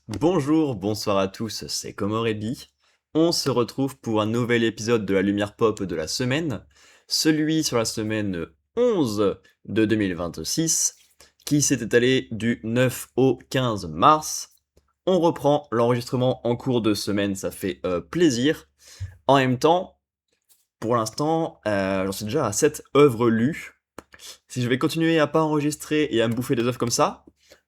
Bonjour, bonsoir à tous, c'est Komorebi. On se retrouve pour un nouvel épisode de la Lumière Pop de la semaine, celui sur la semaine 11 de 2026, qui s'est étalé du 9 au 15 mars. On reprend l'enregistrement en cours de semaine, ça fait plaisir. En même temps, pour l'instant, j'en suis déjà à 7 œuvres lues. Si je vais continuer à pas enregistrer et à me bouffer des œuvres comme ça,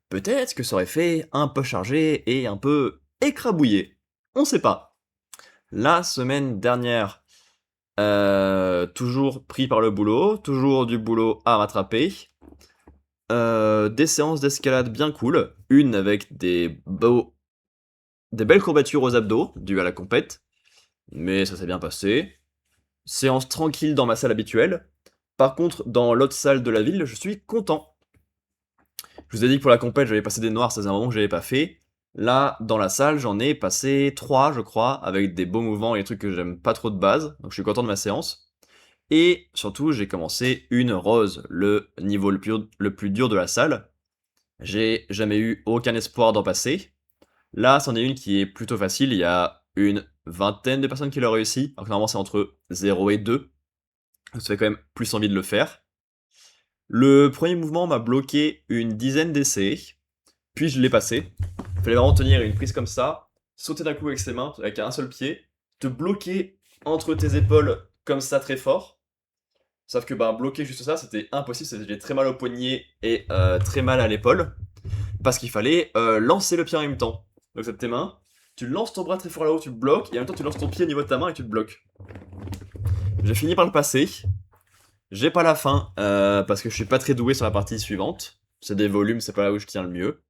peut-être que ça aurait fait un peu chargé et un peu écrabouillé. On sait pas. La semaine dernière, toujours pris par le boulot, toujours du boulot à rattraper. Des séances d'escalade bien cool. Une avec des belles courbatures aux abdos, dues à la compète. Mais ça s'est bien passé. Séance tranquille dans ma salle habituelle. Par contre, dans l'autre salle de la ville, je suis content. Je vous ai dit que pour la compète, j'avais passé des noirs, ça faisait un moment que je l'avais pas fait. Là, dans la salle, j'en ai passé 3, je crois, avec des beaux mouvements et des trucs que j'aime pas trop de base. Donc je suis content de ma séance. Et surtout, j'ai commencé une rose, le niveau le plus dur de la salle. J'ai jamais eu aucun espoir d'en passer. Là, c'en est une qui est plutôt facile. Il y a une vingtaine de personnes qui l'ont réussi. Alors que normalement, c'est entre 0 et 2. Ça fait quand même plus envie de le faire. Le premier mouvement m'a bloqué une dizaine d'essais. Puis je l'ai passé. Il fallait vraiment tenir une prise comme ça, sauter d'un coup avec ses mains, avec un seul pied, te bloquer entre tes épaules comme ça très fort. Sauf que bloquer juste ça, c'était impossible, j'avais très mal au poignet et très mal à l'épaule. Parce qu'il fallait lancer le pied en même temps. Donc c'est tes mains, tu lances ton bras très fort là-haut, tu le bloques, et en même temps tu lances ton pied au niveau de ta main et tu te bloques. J'ai fini par le passer. J'ai pas la fin, parce que je suis pas très doué sur la partie suivante. C'est des volumes, c'est pas là où je tiens le mieux.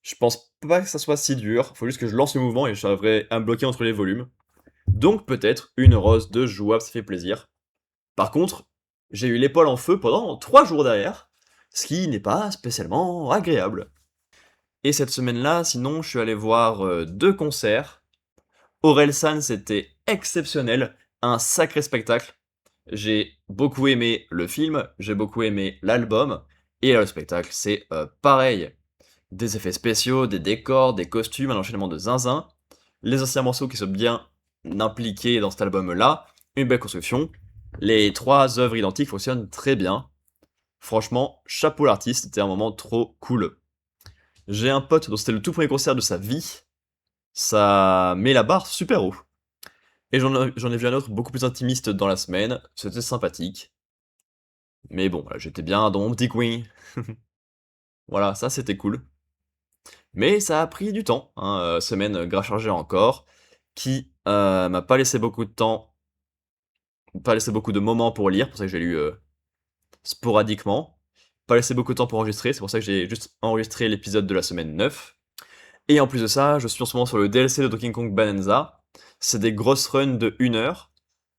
Je pense pas que ça soit si dur, faut juste que je lance le mouvement et j'arriverai à me bloquer entre les volumes. Donc peut-être une rose de jouable, ça fait plaisir. Par contre, j'ai eu l'épaule en feu pendant 3 jours derrière, ce qui n'est pas spécialement agréable. Et cette semaine-là, sinon, je suis allé voir 2 concerts. Orelsan, c'était exceptionnel, un sacré spectacle. J'ai beaucoup aimé le film, j'ai beaucoup aimé l'album, et le spectacle, c'est pareil. Des effets spéciaux, des décors, des costumes, un enchaînement de zinzin, les anciens morceaux qui sont bien impliqués dans cet album-là, une belle construction. Les 3 œuvres identiques fonctionnent très bien. Franchement, chapeau l'artiste, c'était un moment trop cool. J'ai un pote dont c'était le tout premier concert de sa vie, ça met la barre super haut. Et j'en ai vu un autre beaucoup plus intimiste dans la semaine, c'était sympathique. Mais bon, voilà, j'étais bien dans mon petit coin. Voilà, ça c'était cool. Mais ça a pris du temps, hein, semaine grave chargée encore, qui m'a pas laissé beaucoup de temps, pas laissé beaucoup de moments pour lire, pour ça que j'ai lu sporadiquement, pas laissé beaucoup de temps pour enregistrer, c'est pour ça que j'ai juste enregistré l'épisode de la semaine 9. Et en plus de ça, je suis en ce moment sur le DLC de Donkey Kong Bonanza, c'est des grosses runs de 1 heure,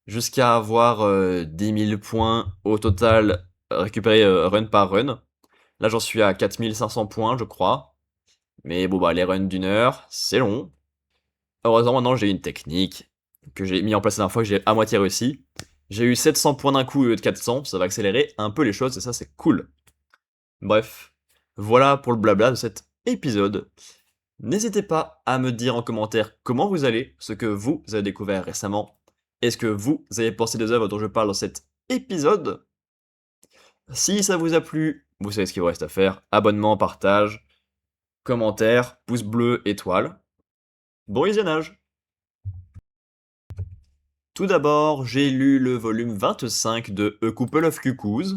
jusqu'à avoir 10 000 points au total récupérés run par run. Là j'en suis à 4 500 points je crois, mais bon les runs d'1 heure, c'est long. Heureusement, maintenant, j'ai une technique que j'ai mis en place la dernière fois, que j'ai à moitié réussi. J'ai eu 700 points d'un coup au lieu de 400, ça va accélérer un peu les choses, et ça, c'est cool. Bref, voilà pour le blabla de cet épisode. N'hésitez pas à me dire en commentaire comment vous allez, ce que vous avez découvert récemment. Est-ce que vous avez pensé des œuvres dont je parle dans cet épisode? Si ça vous a plu, vous savez ce qu'il vous reste à faire. Abonnement, partage, commentaire, pouce bleu, étoile. Bon visionnage! Tout d'abord, j'ai lu le volume 25 de A Couple of Cuckoos.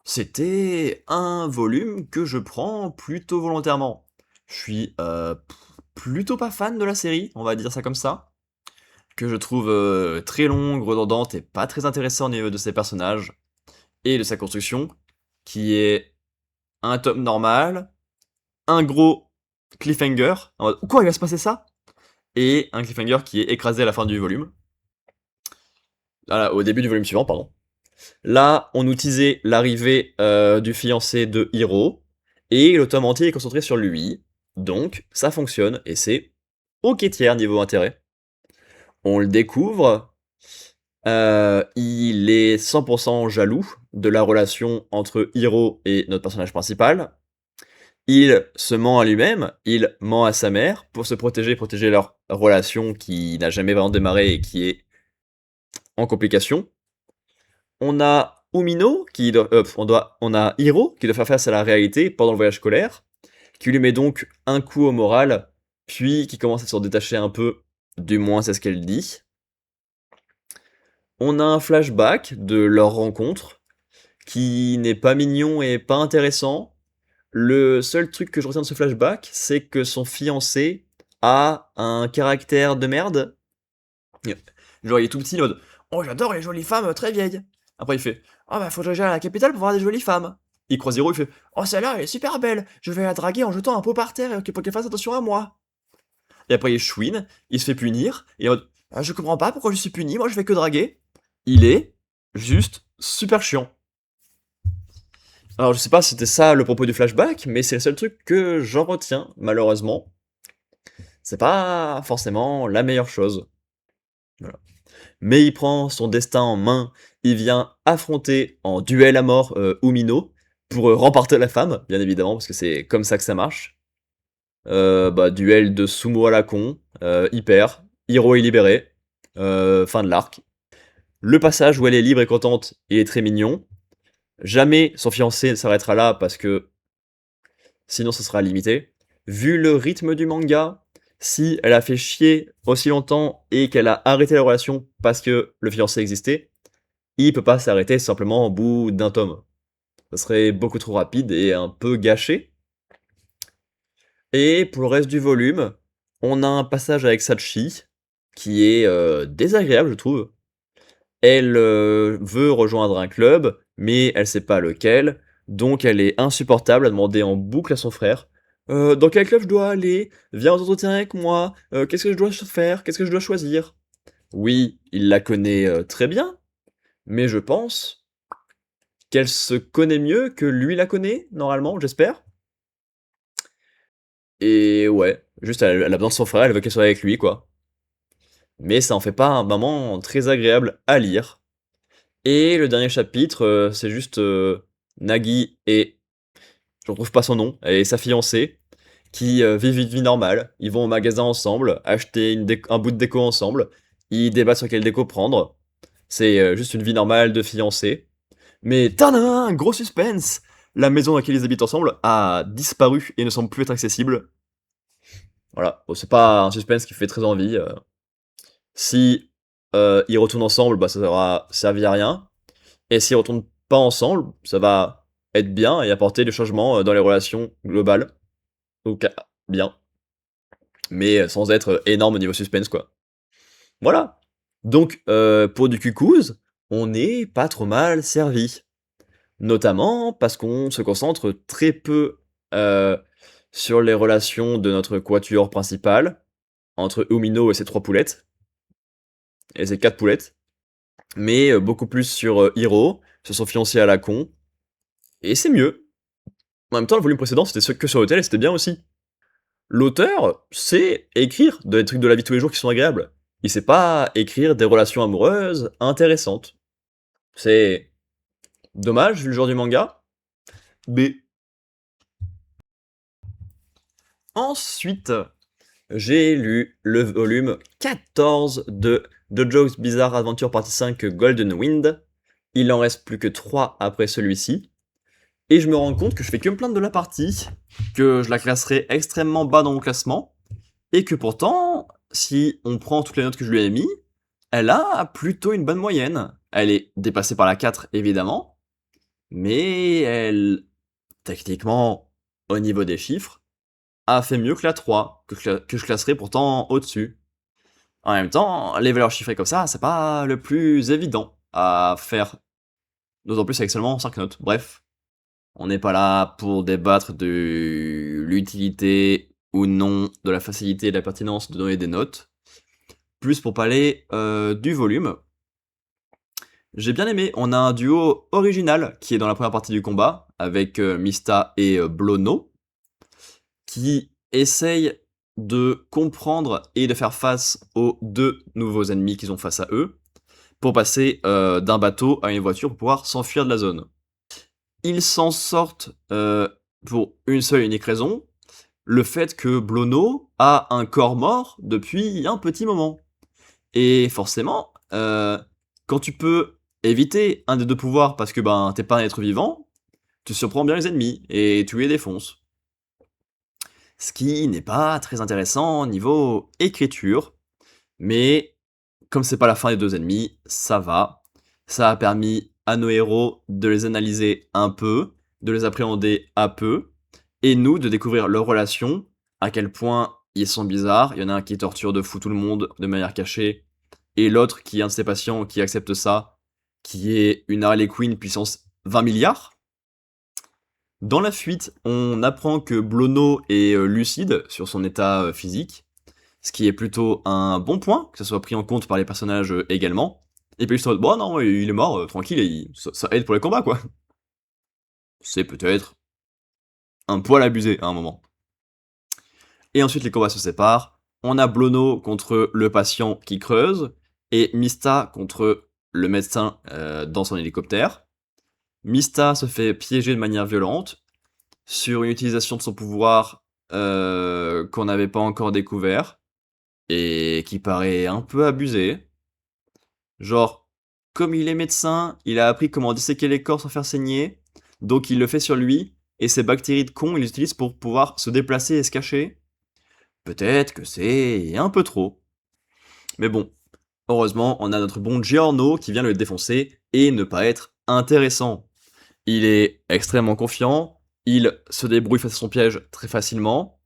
C'était un volume que je prends plutôt volontairement. Je suis plutôt pas fan de la série, on va dire ça comme ça. Que je trouve très longue, redondante et pas très intéressante au niveau de ses personnages et de sa construction, qui est un tome normal, un gros cliffhanger, en mode quoi, il va se passer ça? Et un cliffhanger qui est écrasé à la fin du volume. Au début du volume suivant, pardon. Là, on nous teasait l'arrivée du fiancé de Hiro, et le tome entier est concentré sur lui. Donc, ça fonctionne, et c'est ok tiers niveau intérêt. On le découvre, il est 100% jaloux de la relation entre Hiro et notre personnage principal. Il se ment à lui-même, il ment à sa mère pour se protéger leur relation qui n'a jamais vraiment démarré et qui est en complication. On a Umino on a Hiro qui doit faire face à la réalité pendant le voyage scolaire, qui lui met donc un coup au moral, puis qui commence à s'en détacher un peu, du moins c'est ce qu'elle dit. On a un flashback de leur rencontre, qui n'est pas mignon et pas intéressant. Le seul truc que je retiens de ce flashback, c'est que son fiancé a un caractère de merde. Genre, il est tout petit, en mode «Oh, j'adore les jolies femmes très vieilles». Après, il fait «Oh, bah, faudrait que j'aille à la capitale pour voir des jolies femmes». Il croise Hiro, il fait «Oh, celle-là, elle est super belle. Je vais la draguer en jetant un pot par terre pour qu'elle fasse attention à moi». Et après, il chouine, il se fait punir, et en mode «Ah, je comprends pas pourquoi je suis puni, moi je fais que draguer». Il est juste super chiant. Alors, je sais pas si c'était ça le propos du flashback, mais c'est le seul truc que j'en retiens, malheureusement. C'est pas forcément la meilleure chose. Voilà. Mais il prend son destin en main, il vient affronter en duel à mort Umino pour remporter la femme, bien évidemment, parce que c'est comme ça que ça marche. Duel de sumo à la con, hyper, Hiro est libéré, fin de l'arc. Le passage où elle est libre et contente, il est très mignon. Jamais son fiancé ne s'arrêtera là parce que sinon ce sera limité. Vu le rythme du manga, si elle a fait chier aussi longtemps et qu'elle a arrêté la relation parce que le fiancé existait, il peut pas s'arrêter simplement au bout d'un tome. Ça serait beaucoup trop rapide et un peu gâché. Et pour le reste du volume, on a un passage avec Sachi qui est désagréable, je trouve. Elle veut rejoindre un club, mais elle sait pas lequel, donc elle est insupportable à demander en boucle à son frère dans quel club je dois aller? Viens aux entretiens avec moi. Qu'est-ce que je dois faire? Qu'est-ce que je dois choisir? Oui, il la connaît très bien, mais je pense qu'elle se connaît mieux que lui la connaît, normalement, j'espère. Et ouais, juste elle a besoin de son frère, elle veut qu'elle soit avec lui, quoi. Mais ça en fait pas un moment très agréable à lire. Et le dernier chapitre, c'est juste Nagi et je retrouve pas son nom, et sa fiancée, qui vivent une vie normale. Ils vont au magasin ensemble, acheter un bout de déco ensemble, ils débattent sur quelle déco prendre. C'est juste une vie normale de fiancés. Mais tadam, gros suspense! La maison dans laquelle ils habitent ensemble a disparu et ne semble plus être accessible. Voilà, bon, c'est pas un suspense qui fait très envie. Si ils retournent ensemble, bah ça aura servi à rien. Et s'ils retournent pas ensemble, ça va être bien et apporter des changements dans les relations globales. Donc bien, mais sans être énorme au niveau suspense, quoi. Voilà. Donc pour du cuckoos, on n'est pas trop mal servi. Notamment parce qu'on se concentre très peu sur les relations de notre quatuor principal, entre Umino et ses 3 poulettes, et ses 4 poulettes, mais beaucoup plus sur Hiro, sur son fiancé à la con, et c'est mieux. En même temps, le volume précédent, c'était que sur l'hôtel, et c'était bien aussi. L'auteur sait écrire des trucs de la vie de tous les jours qui sont agréables. Il sait pas écrire des relations amoureuses intéressantes. C'est dommage, vu le genre du manga, mais ensuite, j'ai lu le volume 14 de JoJo's Bizarre Adventure Partie 5 Golden Wind. Il en reste plus que 3 après celui-ci. Et je me rends compte que je fais que me plaindre de la partie, que je la classerai extrêmement bas dans mon classement, et que pourtant, si on prend toutes les notes que je lui ai mis, elle a plutôt une bonne moyenne. Elle est dépassée par la 4, évidemment, mais elle, techniquement, au niveau des chiffres, a fait mieux que la 3, que je classerai pourtant au-dessus. En même temps, les valeurs chiffrées comme ça, c'est pas le plus évident à faire. D'autant plus avec seulement 5 notes. Bref, on n'est pas là pour débattre de l'utilité ou non, de la facilité et de la pertinence de donner des notes. Plus pour parler du volume. J'ai bien aimé, on a un duo original qui est dans la première partie du combat, avec Mista et Blono, qui essayent de comprendre et de faire face aux 2 nouveaux ennemis qu'ils ont face à eux, pour passer d'un bateau à une voiture pour pouvoir s'enfuir de la zone. Ils s'en sortent pour une seule et unique raison, le fait que Blono a un corps mort depuis un petit moment. Et forcément, quand tu peux éviter un des deux pouvoirs parce que ben t'es pas un être vivant, tu surprends bien les ennemis et tu les défonces. Ce qui n'est pas très intéressant niveau écriture, mais comme c'est pas la fin des deux ennemis, ça va. Ça a permis à nos héros de les analyser un peu, de les appréhender un peu, et nous de découvrir leurs relations, à quel point ils sont bizarres. Il y en a un qui torture de fou tout le monde de manière cachée, et l'autre qui est un de ses patients qui accepte ça, qui est une Harley Quinn puissance 20 milliards. Dans la fuite, on apprend que Blono est lucide sur son état physique, ce qui est plutôt un bon point, que ça soit pris en compte par les personnages également. Et puis juste en mode, bon non, il est mort, tranquille, et ça aide pour les combats, quoi. C'est peut-être un poil abusé à un moment. Et ensuite, les combats se séparent. On a Blono contre le patient qui creuse, et Mista contre le médecin dans son hélicoptère. Mista se fait piéger de manière violente sur une utilisation de son pouvoir qu'on n'avait pas encore découvert, et qui paraît un peu abusée. Genre, comme il est médecin, il a appris comment disséquer les corps sans faire saigner, donc il le fait sur lui, et ces bactéries de con, il les utilise pour pouvoir se déplacer et se cacher. Peut-être que c'est un peu trop. Mais bon, heureusement, on a notre bon Giorno qui vient le défoncer et ne pas être intéressant. Il est extrêmement confiant, il se débrouille face à son piège très facilement,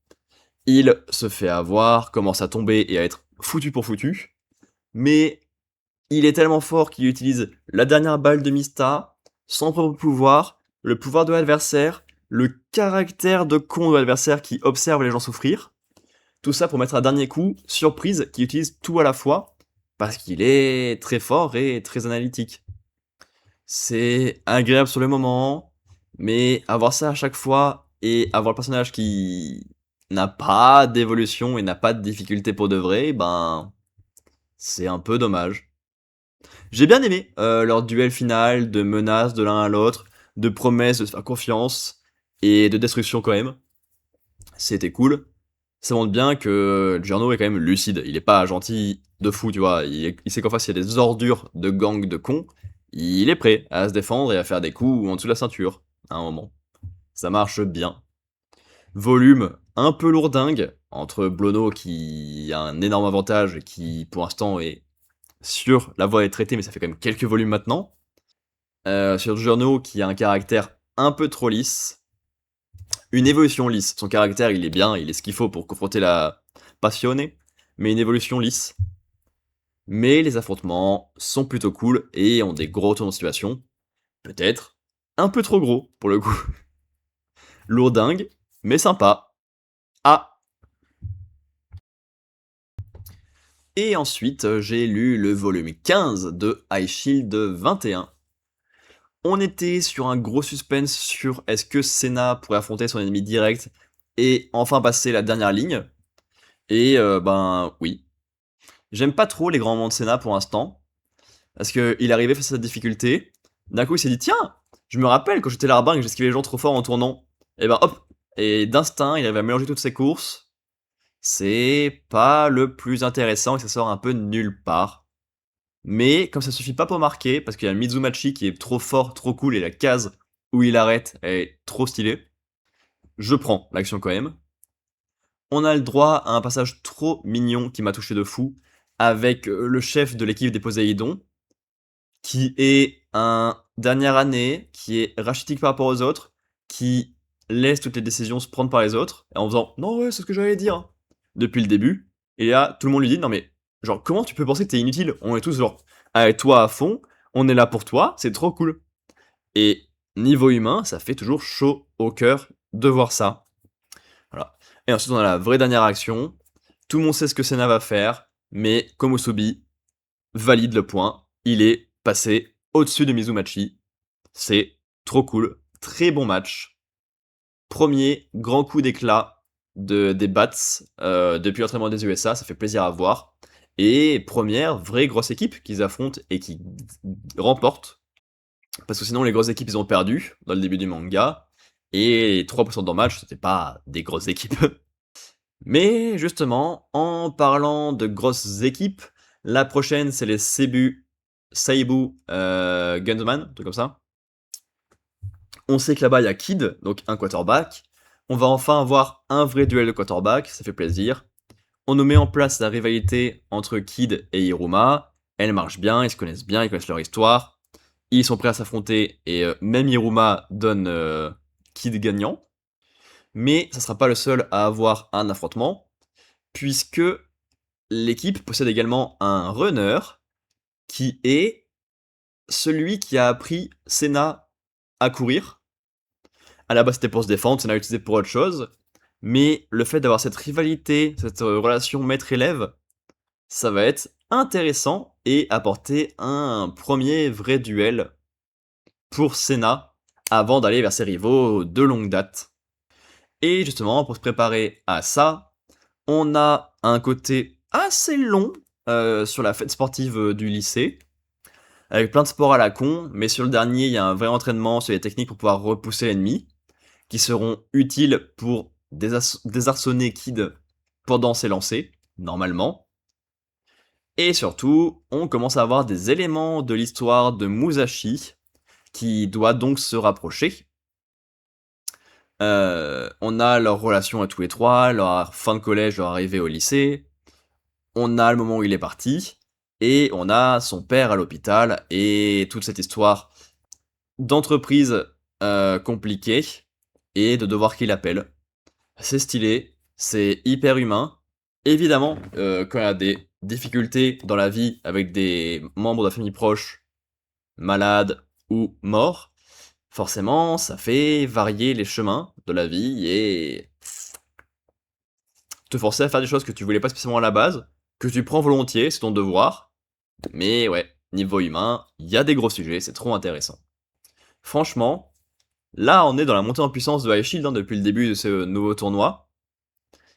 il se fait avoir, commence à tomber et à être foutu pour foutu, mais il est tellement fort qu'il utilise la dernière balle de Mista, son propre pouvoir, le pouvoir de l'adversaire, le caractère de con de l'adversaire qui observe les gens souffrir. Tout ça pour mettre un dernier coup, surprise, qui utilise tout à la fois, parce qu'il est très fort et très analytique. C'est agréable sur le moment, mais avoir ça à chaque fois et avoir le personnage qui n'a pas d'évolution et n'a pas de difficulté pour de vrai, ben c'est un peu dommage. J'ai bien aimé leur duel final de menaces de l'un à l'autre, de promesses de se faire confiance et de destruction quand même. C'était cool. Ça montre bien que Giorno est quand même lucide. Il est pas gentil de fou, tu vois. Il sait qu'en face il y a des ordures de gang de cons. Il est prêt à se défendre et à faire des coups en dessous de la ceinture à un moment. Ça marche bien. Volume un peu lourdingue entre Blono qui a un énorme avantage qui pour l'instant est sur la voie est traitée, mais ça fait quand même quelques volumes maintenant. Sur Giorno qui a un caractère un peu trop lisse. Une évolution lisse. Son caractère, il est bien, il est ce qu'il faut pour confronter la passionnée, mais une évolution lisse. Mais les affrontements sont plutôt cool et ont des gros tours de situation. Peut-être un peu trop gros, pour le coup. Lourdingue, mais sympa. Ah. Et ensuite, j'ai lu le volume 15 de High Shield 21. On était sur un gros suspense sur est-ce que Senna pourrait affronter son ennemi direct et enfin passer la dernière ligne. Et ben oui. J'aime pas trop les grands moments de Senna pour l'instant, parce qu'il arrivait face à cette difficulté. D'un coup, il s'est dit tiens, je me rappelle quand j'étais larbin et que j'esquivais les gens trop fort en tournant. Et ben hop, et d'instinct, il arrive à mélanger toutes ses courses. C'est pas le plus intéressant et ça sort un peu de nulle part. Mais comme ça suffit pas pour marquer, parce qu'il y a Mizumachi qui est trop fort, trop cool, et la case où il arrête est trop stylée, je prends l'action quand même. On a le droit à un passage trop mignon qui m'a touché de fou, avec le chef de l'équipe des Poséidons, qui est un dernière année, qui est rachitique par rapport aux autres, qui laisse toutes les décisions se prendre par les autres, en faisant non ouais c'est ce que j'allais dire depuis le début. Et là tout le monde lui dit non mais genre comment tu peux penser que t'es inutile? On est tous genre avec toi à fond, on est là pour toi, c'est trop cool. Et niveau humain, ça fait toujours chaud au cœur de voir ça. Voilà. Et ensuite on a la vraie dernière action. Tout le monde sait ce que Senna va faire, mais Komusubi valide le point. Il est passé au-dessus de Mizumachi. C'est trop cool. Très bon match. Premier grand coup d'éclat des Bats depuis l'entraînement des USA. Ça fait plaisir à voir. Et première vraie grosse équipe qu'ils affrontent et qui remportent. Parce que sinon, les grosses équipes, ils ont perdu dans le début du manga. Et les 3 précédents matchs, c'était pas des grosses équipes. Mais justement, en parlant de grosses équipes, la prochaine, c'est les Seibu Gunman, un truc comme ça. On sait que là-bas, il y a Kid, donc un quarterback. On va enfin avoir un vrai duel de quarterback, ça fait plaisir. On nous met en place la rivalité entre Kid et Hiruma. Elle marche bien, ils se connaissent bien, ils connaissent leur histoire. Ils sont prêts à s'affronter et même Hiruma donne Kid gagnant. Mais ça sera pas le seul à avoir un affrontement, puisque l'équipe possède également un runner qui est celui qui a appris Senna à courir. À la base, c'était pour se défendre, Senna l'a utilisé pour autre chose. Mais le fait d'avoir cette rivalité, cette relation maître-élève, ça va être intéressant et apporter un premier vrai duel pour Senna avant d'aller vers ses rivaux de longue date. Et justement, pour se préparer à ça, on a un côté assez long sur la fête sportive du lycée, avec plein de sports à la con, mais sur le dernier, il y a un vrai entraînement sur les techniques pour pouvoir repousser l'ennemi, qui seront utiles pour désarçonner Kid pendant ses lancers, normalement. Et surtout, on commence à avoir des éléments de l'histoire de Musashi, qui doit donc se rapprocher. On a leur relation à tous les trois, leur fin de collège, leur arrivée au lycée. On a le moment où il est parti. Et on a son père à l'hôpital et toute cette histoire d'entreprise compliquée et de devoir qu'il appelle. C'est stylé, c'est hyper humain. Évidemment, quand il y a des difficultés dans la vie avec des membres de la famille proche, malades ou morts, forcément, ça fait varier les chemins de la vie et te forcer à faire des choses que tu voulais pas spécialement à la base, que tu prends volontiers, c'est ton devoir. Mais ouais, niveau humain, il y a des gros sujets, c'est trop intéressant. Franchement, là, on est dans la montée en puissance de High Shield depuis le début de ce nouveau tournoi.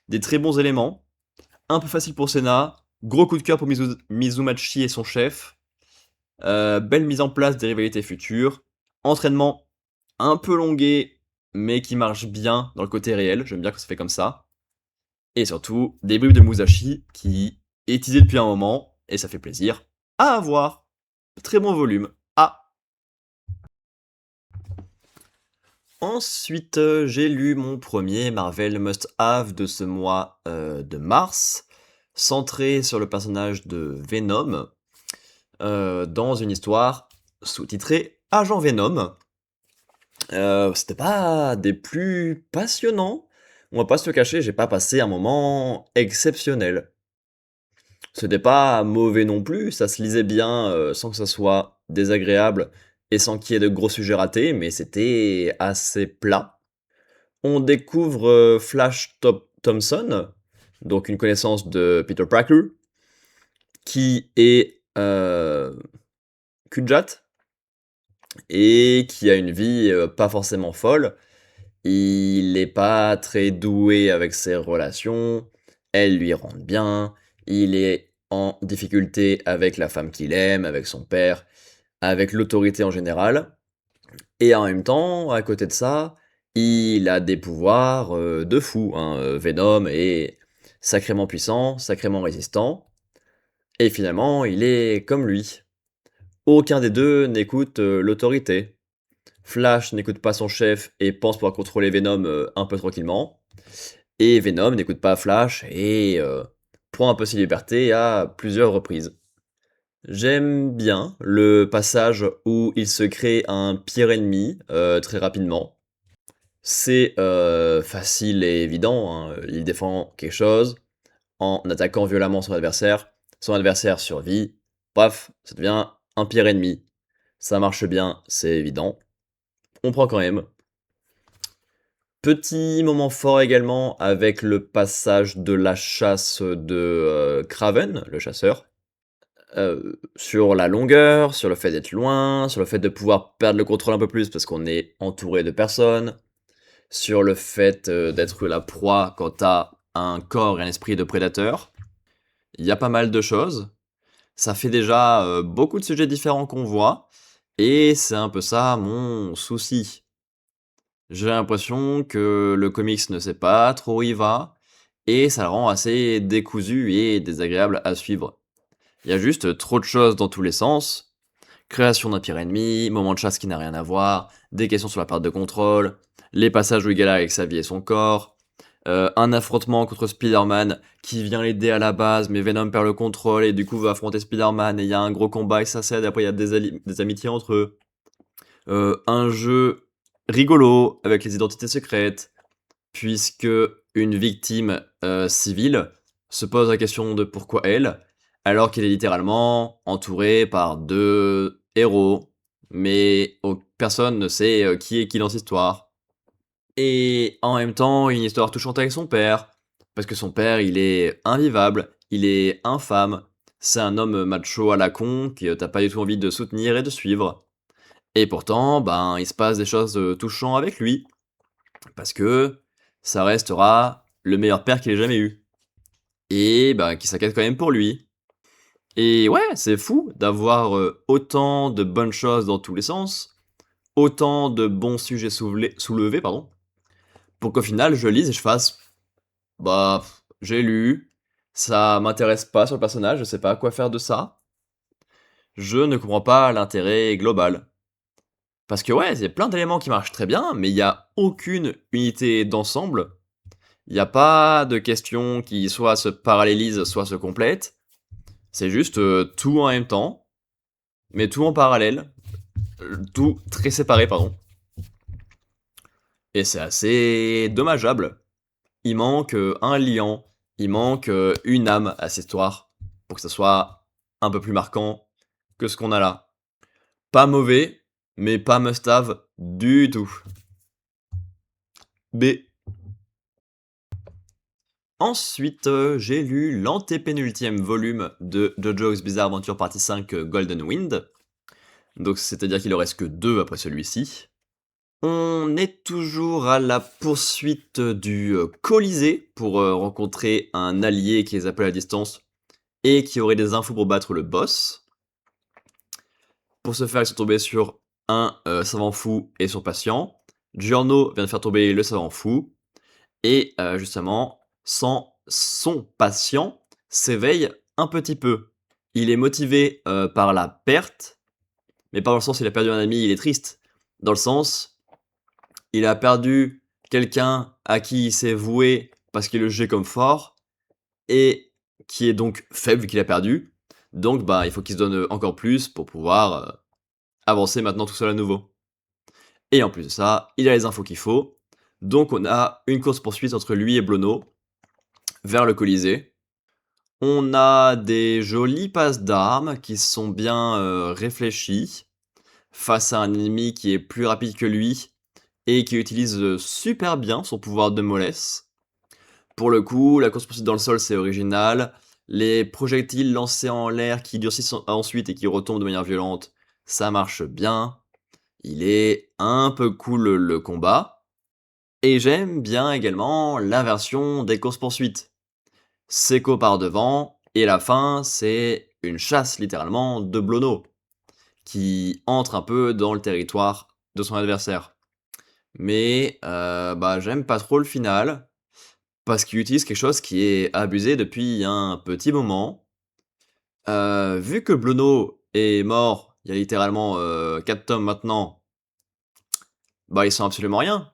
Des très bons éléments, un peu facile pour Senna, gros coup de cœur pour Mizumachi et son chef, belle mise en place des rivalités futures, entraînement un peu longué, mais qui marche bien dans le côté réel, j'aime bien que ça se fait comme ça. Et surtout, des bribes de Musashi qui est teasé depuis un moment, et ça fait plaisir à avoir. Très bon volume. Ah. Ensuite, j'ai lu mon premier Marvel Must-Have de ce mois de mars, centré sur le personnage de Venom, dans une histoire sous-titrée Agent Venom. C'était pas des plus passionnants, on va pas se le cacher, j'ai pas passé un moment exceptionnel. C'était pas mauvais non plus, ça se lisait bien sans que ça soit désagréable et sans qu'il y ait de gros sujets ratés, mais c'était assez plat. On découvre Flash Thompson, donc une connaissance de Peter Parker, qui est Kujat, et qui a une vie pas forcément folle. Il est pas très doué avec ses relations, elles lui rendent bien, il est en difficulté avec la femme qu'il aime, avec son père, avec l'autorité en général. Et en même temps, à côté de ça, il a des pouvoirs de fou, hein. Venom est sacrément puissant, sacrément résistant, et finalement, il est comme lui. Aucun des deux n'écoute l'autorité. Flash n'écoute pas son chef et pense pouvoir contrôler Venom un peu tranquillement. Et Venom n'écoute pas Flash et prend un peu ses libertés à plusieurs reprises. J'aime bien le passage où il se crée un pire ennemi très rapidement. C'est facile et évident, hein. Il défend quelque chose en attaquant violemment son adversaire survit, bref, ça devient un pire ennemi. Ça marche bien, c'est évident. On prend quand même. Petit moment fort également avec le passage de la chasse de Kraven, le chasseur. Sur la longueur, sur le fait d'être loin, sur le fait de pouvoir perdre le contrôle un peu plus parce qu'on est entouré de personnes, sur le fait d'être la proie quand t'as un corps et un esprit de prédateur. Il y a pas mal de choses. Ça fait déjà beaucoup de sujets différents qu'on voit, et c'est un peu ça mon souci. J'ai l'impression que le comics ne sait pas trop où il va, et ça le rend assez décousu et désagréable à suivre. Il y a juste trop de choses dans tous les sens. Création d'un pire ennemi, moment de chasse qui n'a rien à voir, des questions sur la perte de contrôle, les passages où il galère avec sa vie et son corps, un affrontement contre Spider-Man qui vient l'aider à la base, mais Venom perd le contrôle et du coup va affronter Spider-Man et il y a un gros combat et ça cède, et après il y a des amitiés entre eux. Un jeu rigolo avec les identités secrètes, puisque une victime civile se pose la question de pourquoi elle, alors qu'elle est littéralement entourée par deux héros, mais personne ne sait qui est qui dans cette histoire. Et en même temps, une histoire touchante avec son père, parce que son père, il est invivable, il est infâme, c'est un homme macho à la con que t'as pas du tout envie de soutenir et de suivre. Et pourtant, ben, il se passe des choses touchantes avec lui, parce que ça restera le meilleur père qu'il ait jamais eu. Et ben, qui s'inquiète quand même pour lui. Et ouais, c'est fou d'avoir autant de bonnes choses dans tous les sens, autant de bons sujets soulevés, pardon, pour qu'au final je lise et je fasse, bah, j'ai lu, ça m'intéresse pas sur le personnage, je sais pas quoi faire de ça, je ne comprends pas l'intérêt global. Parce que ouais, il y a plein d'éléments qui marchent très bien, mais il y a aucune unité d'ensemble. Il n'y a pas de questions qui soit se parallélisent, soit se complètent. C'est juste tout en même temps, mais tout en parallèle, tout très séparé, pardon. Et c'est assez dommageable. Il manque un liant, il manque une âme à cette histoire, pour que ça soit un peu plus marquant que ce qu'on a là. Pas mauvais, mais pas must-have du tout. B. Ensuite, j'ai lu l'antépénultième volume de JoJo's Bizarre Adventure Partie 5 Golden Wind. Donc c'est-à-dire qu'il en reste que 2 après celui-ci. On est toujours à la poursuite du Colisée pour rencontrer un allié qui les appelle à distance et qui aurait des infos pour battre le boss. Pour ce faire, ils sont tombés sur un savant fou et son patient. Giorno vient de faire tomber le savant fou. Et justement, son patient s'éveille un petit peu. Il est motivé par la perte, mais pas dans le sens il a perdu un ami, il est triste. Dans le sens, il a perdu quelqu'un à qui il s'est voué parce qu'il le jugeait comme fort, et qui est donc faible vu qu'il a perdu. Donc bah il faut qu'il se donne encore plus pour pouvoir avancer maintenant tout seul à nouveau. Et en plus de ça, il a les infos qu'il faut. Donc on a une course-poursuite entre lui et Blono vers le Colisée. On a des jolies passes d'armes qui sont bien réfléchies face à un ennemi qui est plus rapide que lui et qui utilise super bien son pouvoir de mollesse. Pour le coup, la course-poursuite dans le sol, c'est original. Les projectiles lancés en l'air qui durcissent ensuite et qui retombent de manière violente, ça marche bien. Il est un peu cool le combat. Et j'aime bien également l'inversion des courses-poursuites. Seco par devant, et la fin, c'est une chasse littéralement de Blono, qui entre un peu dans le territoire de son adversaire. Mais bah, j'aime pas trop le final, parce qu'il utilise quelque chose qui est abusé depuis un petit moment. Vu que Blono est mort, il y a littéralement 4 tomes maintenant, bah il sent absolument rien.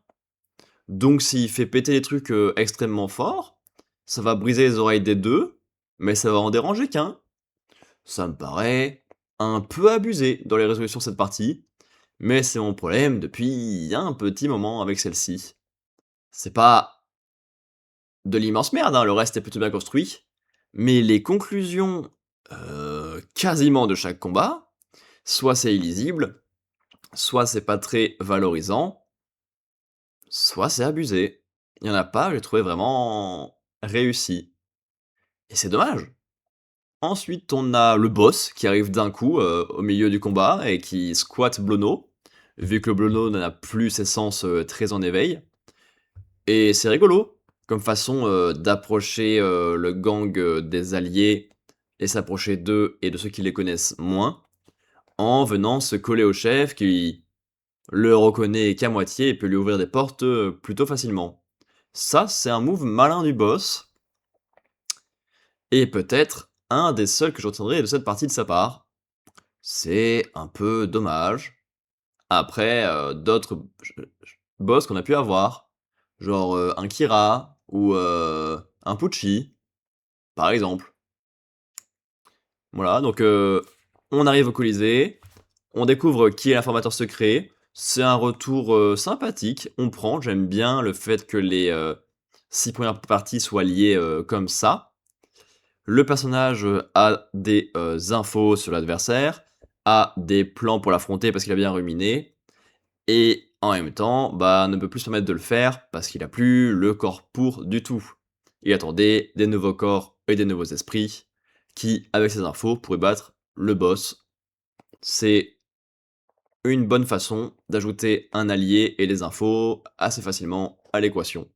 Donc s'il fait péter les trucs extrêmement fort, ça va briser les oreilles des deux, mais ça va en déranger qu'un. Ça me paraît un peu abusé dans les résolutions de cette partie, mais c'est mon problème depuis un petit moment avec celle-ci. C'est pas de l'immense merde, hein, le reste est plutôt bien construit, mais les conclusions quasiment de chaque combat, soit c'est illisible, soit c'est pas très valorisant, soit c'est abusé. Il y en a pas, j'ai trouvé vraiment réussi. Et c'est dommage. Ensuite, on a le boss qui arrive d'un coup au milieu du combat et qui squatte Blono, vu que Blono n'a plus ses sens très en éveil. Et c'est rigolo comme façon d'approcher le gang des alliés et s'approcher d'eux et de ceux qui les connaissent moins, en venant se coller au chef qui le reconnaît qu'à moitié et peut lui ouvrir des portes plutôt facilement. Ça, c'est un move malin du boss, et peut-être un des seuls que je retiendrai de cette partie de sa part. C'est un peu dommage. Après, d'autres boss qu'on a pu avoir, genre un Kira ou un Pucci, par exemple. Voilà, donc on arrive au Colisée, on découvre qui est l'informateur secret. C'est un retour sympathique, on prend. J'aime bien le fait que les 6 premières parties soient liées comme ça. Le personnage a des infos sur l'adversaire, a des plans pour l'affronter parce qu'il a bien ruminé, et en même temps, bah, ne peut plus se permettre de le faire parce qu'il a plus le corps pour du tout. Il attendait des nouveaux corps et des nouveaux esprits qui, avec ces infos, pourraient battre le boss. C'est une bonne façon d'ajouter un allié et des infos assez facilement à l'équation.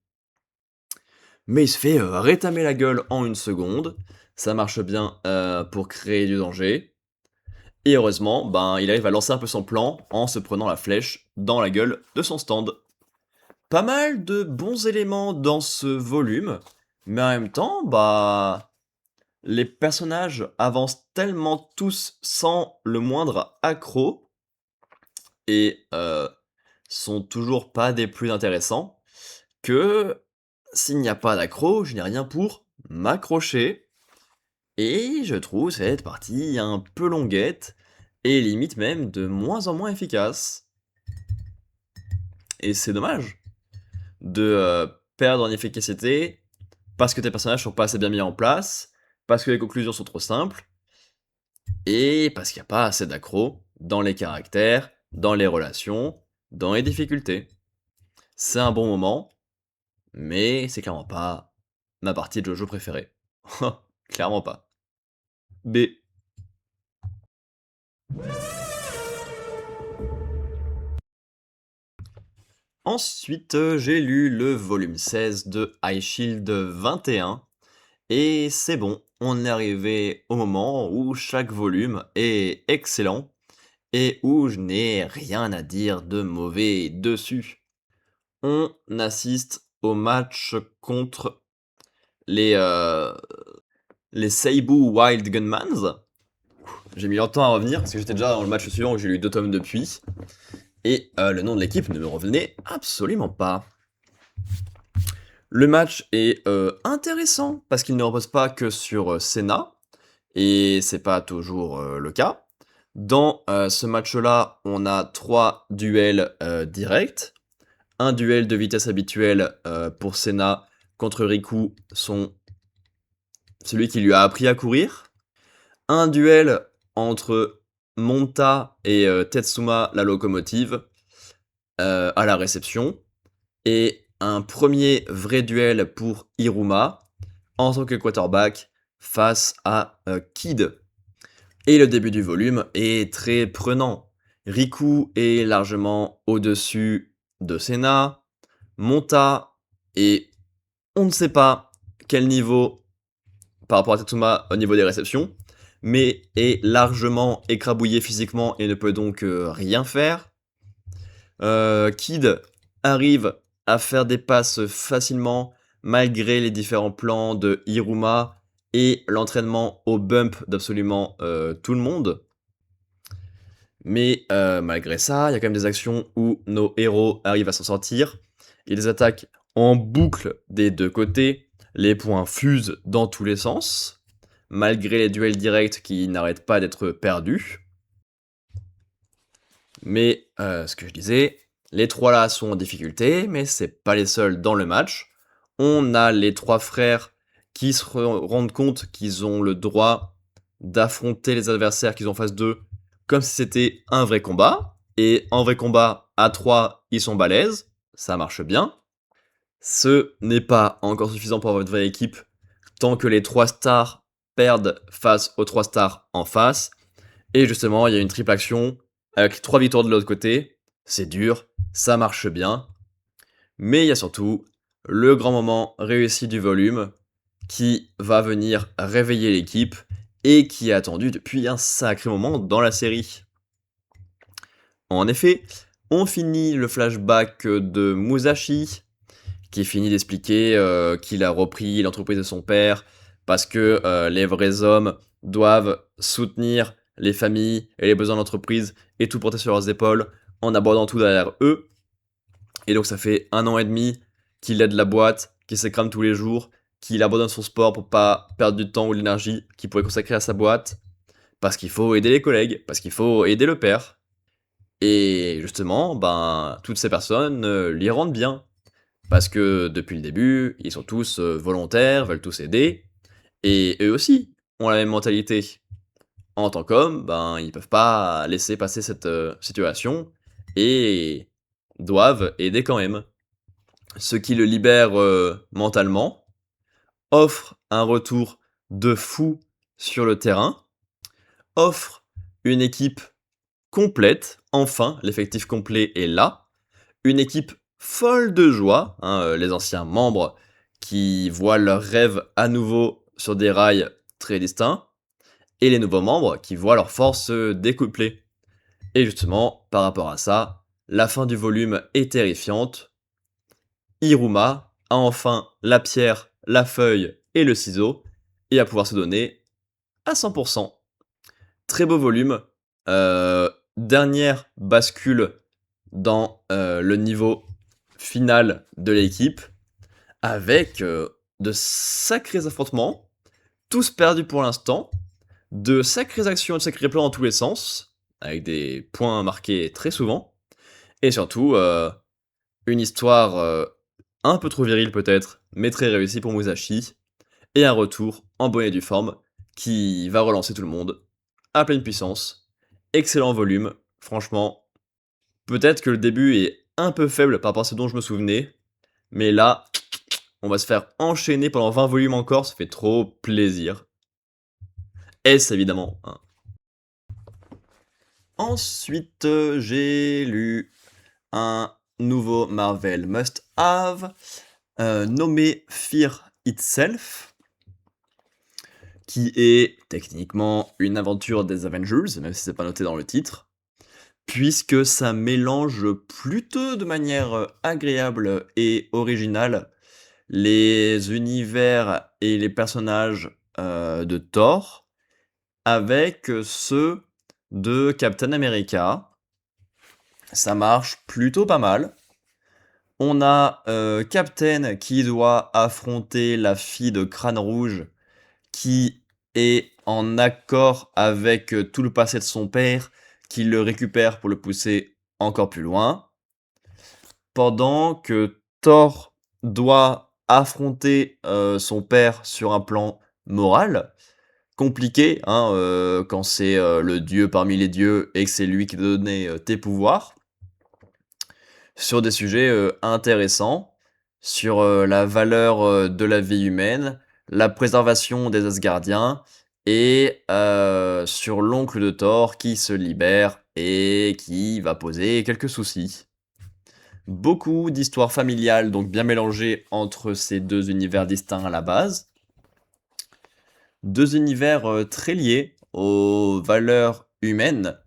Mais il se fait rétamer la gueule en une seconde. Ça marche bien pour créer du danger. Et heureusement, ben, il arrive à lancer un peu son plan en se prenant la flèche dans la gueule de son stand. Pas mal de bons éléments dans ce volume, mais en même temps, bah, les personnages avancent tellement tous sans le moindre accroc et sont toujours pas des plus intéressants que s'il n'y a pas d'accroc, je n'ai rien pour m'accrocher. Et je trouve cette partie un peu longuette et limite même de moins en moins efficace. Et c'est dommage de perdre en efficacité parce que tes personnages sont pas assez bien mis en place, parce que les conclusions sont trop simples, et parce qu'il n'y a pas assez d'accro dans les caractères, dans les relations, dans les difficultés. C'est un bon moment, mais c'est clairement pas ma partie de Jojo préférée. Clairement pas. B. Ensuite, j'ai lu le volume 16 de High Shield 21, et c'est bon, on est arrivé au moment où chaque volume est excellent, et où je n'ai rien à dire de mauvais dessus. On assiste au match contre les, euh, les Seibu Wild Gunmans. J'ai mis longtemps à revenir, parce que j'étais déjà dans le match suivant où j'ai lu 2 tomes depuis, et le nom de l'équipe ne me revenait absolument pas. Le match est intéressant parce qu'il ne repose pas que sur Senna, et c'est pas toujours le cas. Dans ce match-là, on a 3 duels directs. Un duel de vitesse habituelle pour Senna contre Riku, celui qui lui a appris à courir. Un duel entre Monta et Tetsuma, la locomotive, à la réception. Et un premier vrai duel pour Iruma en tant que quarterback face à Kid. Et le début du volume est très prenant. Riku est largement au-dessus de Senna. Monta est, on ne sait pas quel niveau par rapport à Tatsuma au niveau des réceptions, mais est largement écrabouillé physiquement et ne peut donc rien faire. Kid arrive à faire des passes facilement malgré les différents plans de Hiruma et l'entraînement au bump d'absolument tout le monde. Mais malgré ça, il y a quand même des actions où nos héros arrivent à s'en sortir. Il y a des attaques en boucle des deux côtés. Les points fusent dans tous les sens, malgré les duels directs qui n'arrêtent pas d'être perdus. Mais ce que je disais, les trois là sont en difficulté, mais c'est pas les seuls dans le match. On a les trois frères qui se rendent compte qu'ils ont le droit d'affronter les adversaires qu'ils ont en face d'eux comme si c'était un vrai combat. Et en vrai combat, à 3, ils sont balèzes, ça marche bien. Ce n'est pas encore suffisant pour avoir une vraie équipe tant que les 3 stars perdent face aux 3 stars en face. Et justement, il y a une triple action avec 3 victoires de l'autre côté. C'est dur, ça marche bien. Mais il y a surtout le grand moment réussi du volume qui va venir réveiller l'équipe et qui est attendu depuis un sacré moment dans la série. En effet, On finit le flashback de Musashi, qui finit d'expliquer qu'il a repris l'entreprise de son père parce que les vrais hommes doivent soutenir les familles et les besoins de l'entreprise et tout porter sur leurs épaules en abordant tout derrière eux. Et donc ça fait 1 an et demi qu'il aide la boîte, qu'il s'écrame tous les jours, qu'il abandonne son sport pour pas perdre du temps ou de l'énergie qu'il pourrait consacrer à sa boîte, parce qu'il faut aider les collègues, parce qu'il faut aider le père. Et justement, ben, toutes ces personnes l'y rendent bien. Parce que depuis le début, ils sont tous volontaires, veulent tous aider, et eux aussi ont la même mentalité. En tant qu'hommes, ben, ils peuvent pas laisser passer cette situation, et doivent aider quand même. Ce qui le libère mentalement, offre un retour de fou sur le terrain, offre une équipe complète, enfin, l'effectif complet est là, une équipe folle de joie, hein, les anciens membres qui voient leurs rêves à nouveau sur des rails très distincts, et les nouveaux membres qui voient leurs forces se découpler. Et justement, par rapport à ça, la fin du volume est terrifiante. Iruma a enfin la pierre, la feuille et le ciseau, et va pouvoir se donner à 100%. Très beau volume. Dernière bascule dans le niveau final de l'équipe, avec de sacrés affrontements, tous perdus pour l'instant, de sacrées actions et de sacrés plans dans tous les sens, avec des points marqués très souvent, et surtout une histoire un peu trop virile peut-être, mais très réussie pour Musashi, et un retour en bonne et due forme qui va relancer tout le monde à pleine puissance. Excellent volume, franchement. Peut-être que le début est un peu faible par rapport à ce dont je me souvenais, mais là, on va se faire enchaîner pendant 20 volumes encore, ça fait trop plaisir. S évidemment, hein. Ensuite, j'ai lu un nouveau Marvel must-have, nommé Fear Itself, qui est techniquement une aventure des Avengers, même si c'est pas noté dans le titre, puisque ça mélange plutôt de manière agréable et originale les univers et les personnages de Thor avec ceux de Captain America. Ça marche plutôt pas mal. On a Captain qui doit affronter la fille de Crâne Rouge qui est en accord avec tout le passé de son père, qui le récupère pour le pousser encore plus loin. Pendant que Thor doit affronter son père sur un plan moral, compliqué, hein, quand c'est le dieu parmi les dieux et que c'est lui qui te donnait tes pouvoirs, sur des sujets intéressants, sur la valeur de la vie humaine, la préservation des Asgardiens, et sur l'oncle de Thor qui se libère et qui va poser quelques soucis. Beaucoup d'histoires familiales, donc bien mélangées entre ces deux univers distincts à la base. Deux univers très liés aux valeurs humaines.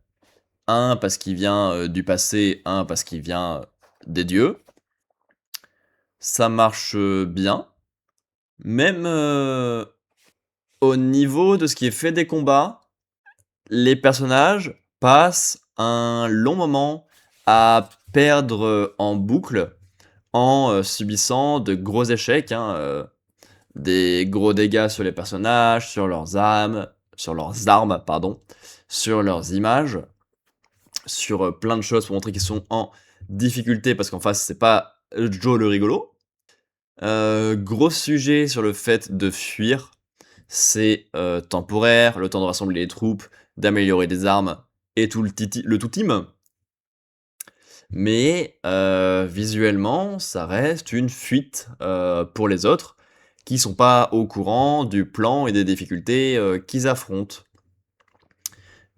Un parce qu'il vient du passé, un parce qu'il vient des dieux. Ça marche bien. Même au niveau de ce qui est fait des combats, les personnages passent un long moment à perdre en boucle en subissant de gros échecs, hein, des gros dégâts sur les personnages, sur leurs armes, pardon, sur leurs images, sur plein de choses pour montrer qu'ils sont en difficulté parce qu'en face c'est pas Joe le rigolo. Gros sujet sur le fait de fuir, c'est temporaire, le temps de rassembler les troupes, d'améliorer des armes et tout le tout team. Mais visuellement, ça reste une fuite pour les autres qui sont pas au courant du plan et des difficultés qu'ils affrontent.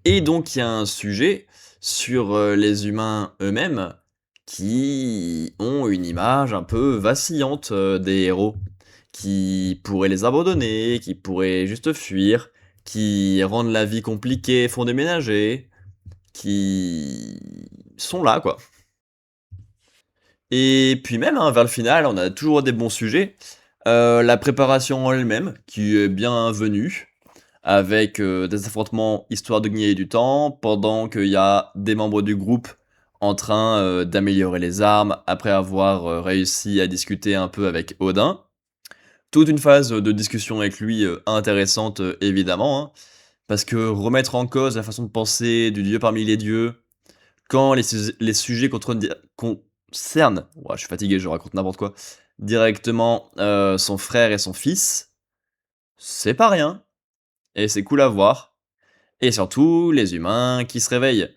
Et donc il y a un sujet sur les humains eux-mêmes qui ont une image un peu vacillante des héros, qui pourraient les abandonner, qui pourraient juste fuir, qui rendent la vie compliquée, font déménager, qui sont là quoi. Et puis même, hein, vers le final, on a toujours des bons sujets. La préparation en elle-même, qui est bienvenue, avec des affrontements histoire de gagner du temps, pendant qu'il y a des membres du groupe en train d'améliorer les armes, après avoir réussi à discuter un peu avec Odin. Toute une phase de discussion avec lui intéressante, évidemment, hein, parce que remettre en cause la façon de penser du dieu parmi les dieux, quand les sujets concernent, ouah, je suis fatigué, je raconte n'importe quoi, directement son frère et son fils, c'est pas rien, et c'est cool à voir. Et surtout, les humains qui se réveillent.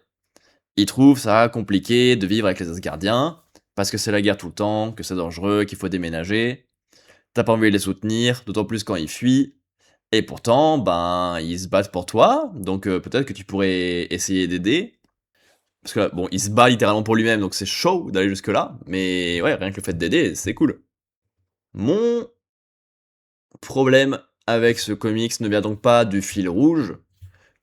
Ils trouvent ça compliqué de vivre avec les Asgardiens, parce que c'est la guerre tout le temps, que c'est dangereux, qu'il faut déménager. T'as pas envie de les soutenir, d'autant plus quand ils fuient. Et pourtant, ben, ils se battent pour toi, donc peut-être que tu pourrais essayer d'aider. Parce que là, bon, il se bat littéralement pour lui-même, donc c'est chaud d'aller jusque-là. Mais ouais, rien que le fait d'aider, c'est cool. Mon problème avec ce comics ne vient donc pas du fil rouge,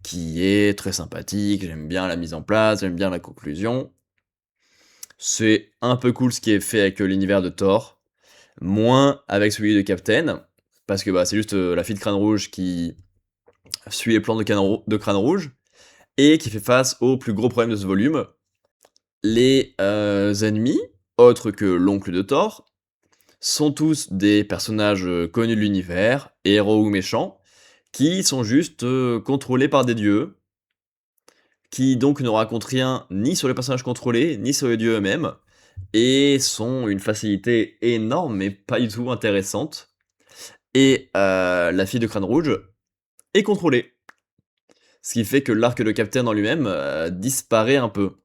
qui est très sympathique, j'aime bien la mise en place, j'aime bien la conclusion. C'est un peu cool ce qui est fait avec l'univers de Thor, moins avec celui de Captain, parce que bah, c'est juste la fille de Crâne Rouge qui suit les plans de Crâne Rouge, et qui fait face au plus gros problème de ce volume. Les ennemis, autres que l'oncle de Thor, sont tous des personnages connus de l'univers, héros ou méchants, qui sont juste contrôlés par des dieux, qui donc ne racontent rien ni sur les personnages contrôlés, ni sur les dieux eux-mêmes, et sont une facilité énorme, mais pas du tout intéressante. Et la fille de Crâne Rouge est contrôlée. Ce qui fait que l'arc de Captain en lui-même disparaît un peu.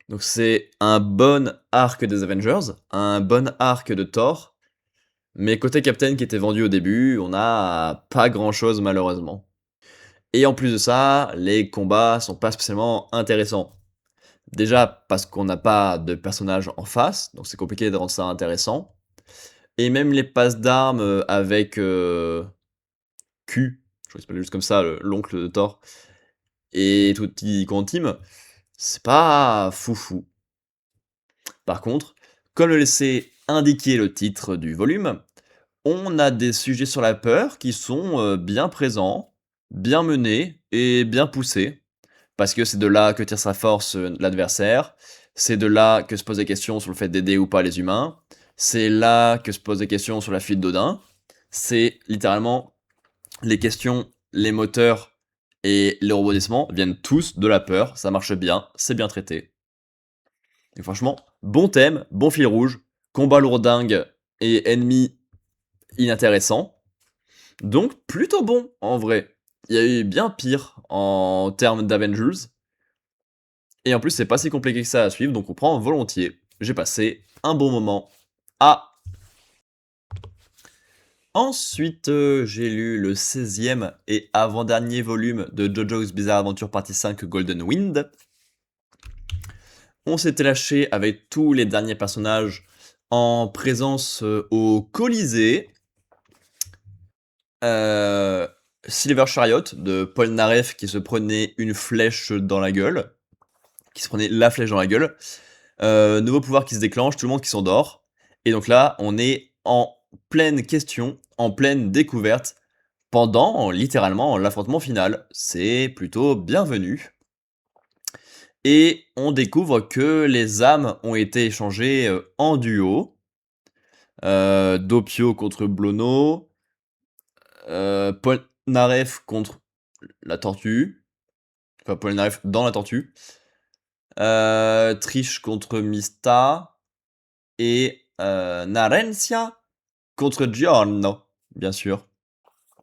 Donc c'est un bon arc des Avengers, un bon arc de Thor, mais côté Captain qui était vendu au début, on a pas grand chose malheureusement. Et en plus de ça, les combats sont pas spécialement intéressants. Déjà parce qu'on n'a pas de personnage en face, donc c'est compliqué de rendre ça intéressant. Et même les passes d'armes avec Q, je crois qu'il s'appelle juste comme ça, l'oncle de Thor, et Tutti Quantum, c'est pas foufou. Par contre, comme le laissait indiquer le titre du volume, on a des sujets sur la peur qui sont bien présents, bien menés et bien poussés. Parce que c'est de là que tire sa force l'adversaire, c'est de là que se posent des questions sur le fait d'aider ou pas les humains, c'est là que se posent des questions sur la fuite d'Odin, c'est littéralement les questions, les moteurs et les rebondissements viennent tous de la peur, ça marche bien, c'est bien traité. Et franchement, bon thème, bon fil rouge, combat lourdingue et ennemis inintéressants, donc plutôt bon en vrai. Il y a eu bien pire en termes d'Avengers, et en plus, c'est pas si compliqué que ça à suivre, donc on prend volontiers. J'ai passé un bon moment. Ah. Ensuite, j'ai lu le 16e et avant-dernier volume de JoJo's Bizarre Adventure partie 5 Golden Wind. On s'était lâché avec tous les derniers personnages en présence au Colisée. Silver Chariot de Paul Naref qui se prenait une flèche dans la gueule. Qui se prenait la flèche dans la gueule. Nouveau pouvoir qui se déclenche, tout le monde qui s'endort. Et donc là, on est en pleine question, en pleine découverte, pendant littéralement l'affrontement final. C'est plutôt bienvenu. Et on découvre que les âmes ont été échangées en duo. Doppio contre Blono, Polnareff contre la tortue, enfin Polnareff dans la tortue, Trish contre Mista, et Narencia contre Giorno, bien sûr.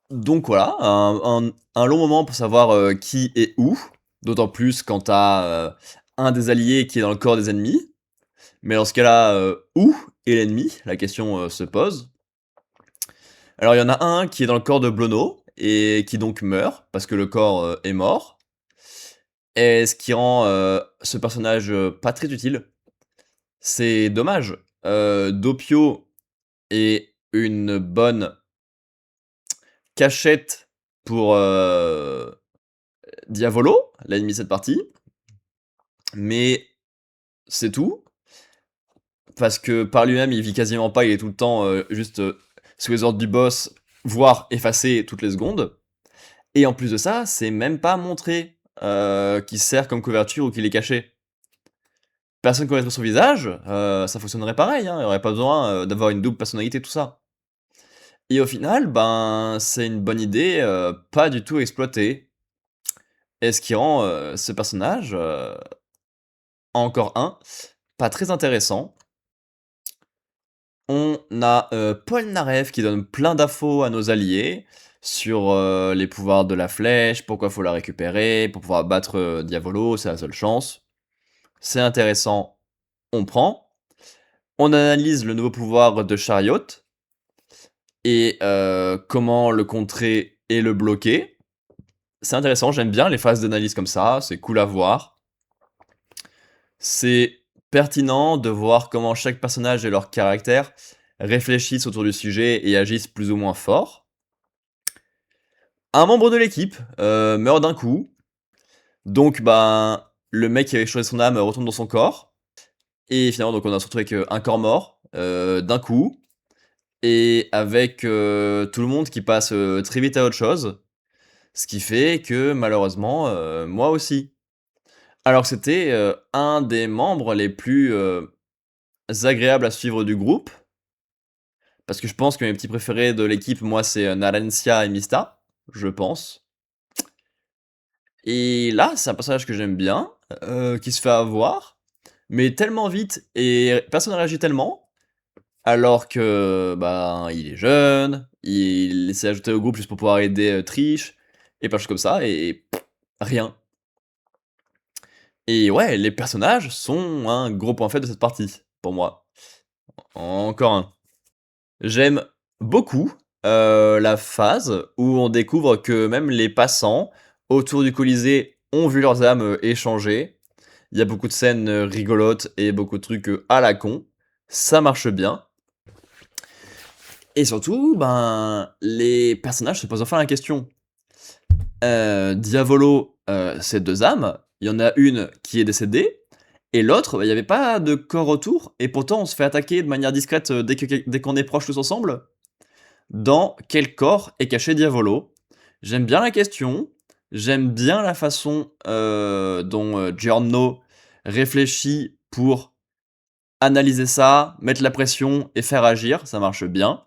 Donc voilà, un long moment pour savoir qui est où, d'autant plus quand t'as un des alliés qui est dans le corps des ennemis. Mais dans ce cas-là, où est l'ennemi? La question se pose. Alors il y en a un qui est dans le corps de Blono, et qui donc meurt, parce que le corps est mort. Et ce qui rend ce personnage pas très utile. C'est dommage. Doppio est une bonne cachette pour Diavolo, l'ennemi de cette partie. Mais c'est tout. parce que par lui-même, il vit quasiment pas, il est tout le temps juste sous les ordres du boss, voire effacé toutes les secondes. Et en plus de ça, c'est même pas montré qu'il sert comme couverture ou qu'il est caché. Personne connaîtrait son visage, ça fonctionnerait pareil, hein, il y aurait pas besoin d'avoir une double personnalité, tout ça. Et au final, ben, c'est une bonne idée, pas du tout exploitée. Et ce qui rend ce personnage, encore un, pas très intéressant. On a Polnareff qui donne plein d'infos à nos alliés sur les pouvoirs de la flèche, pourquoi faut la récupérer, pour pouvoir battre Diavolo, c'est la seule chance. C'est intéressant, on prend. On analyse le nouveau pouvoir de Chariot et comment le contrer et le bloquer. C'est intéressant, j'aime bien les phases d'analyse comme ça, c'est cool à voir. C'est pertinent de voir comment chaque personnage et leur caractère réfléchissent autour du sujet et agissent plus ou moins fort. Un membre de l'équipe meurt d'un coup, donc ben le mec qui avait changé son âme retourne dans son corps, et finalement donc on a se retrouvé avec un corps mort d'un coup, et avec tout le monde qui passe très vite à autre chose, ce qui fait que malheureusement moi aussi. Alors que c'était un des membres les plus agréables à suivre du groupe, parce que je pense que mes petits préférés de l'équipe, moi, c'est Narancia et Mista, je pense. Et là, c'est un personnage que j'aime bien, qui se fait avoir, mais tellement vite et personne ne réagit tellement, alors que, ben, il est jeune, il s'est ajouté au groupe juste pour pouvoir aider Trish, et plein de choses comme ça, et rien. Et ouais, les personnages sont un gros point faible de cette partie, pour moi. Encore un. J'aime beaucoup la phase où on découvre que même les passants autour du Colisée ont vu leurs âmes échanger. Il y a beaucoup de scènes rigolotes et beaucoup de trucs à la con. Ça marche bien. Et surtout, ben, les personnages se posent enfin la question. Diavolo, c'est deux âmes. Il y en a une qui est décédée. Et l'autre, bah, il n'y avait pas de corps autour. Et pourtant, on se fait attaquer de manière discrète dès qu'on est proches tous ensemble. Dans quel corps est caché Diavolo? J'aime bien la question, j'aime bien la façon dont Giorno réfléchit pour analyser ça, mettre la pression et faire agir, ça marche bien.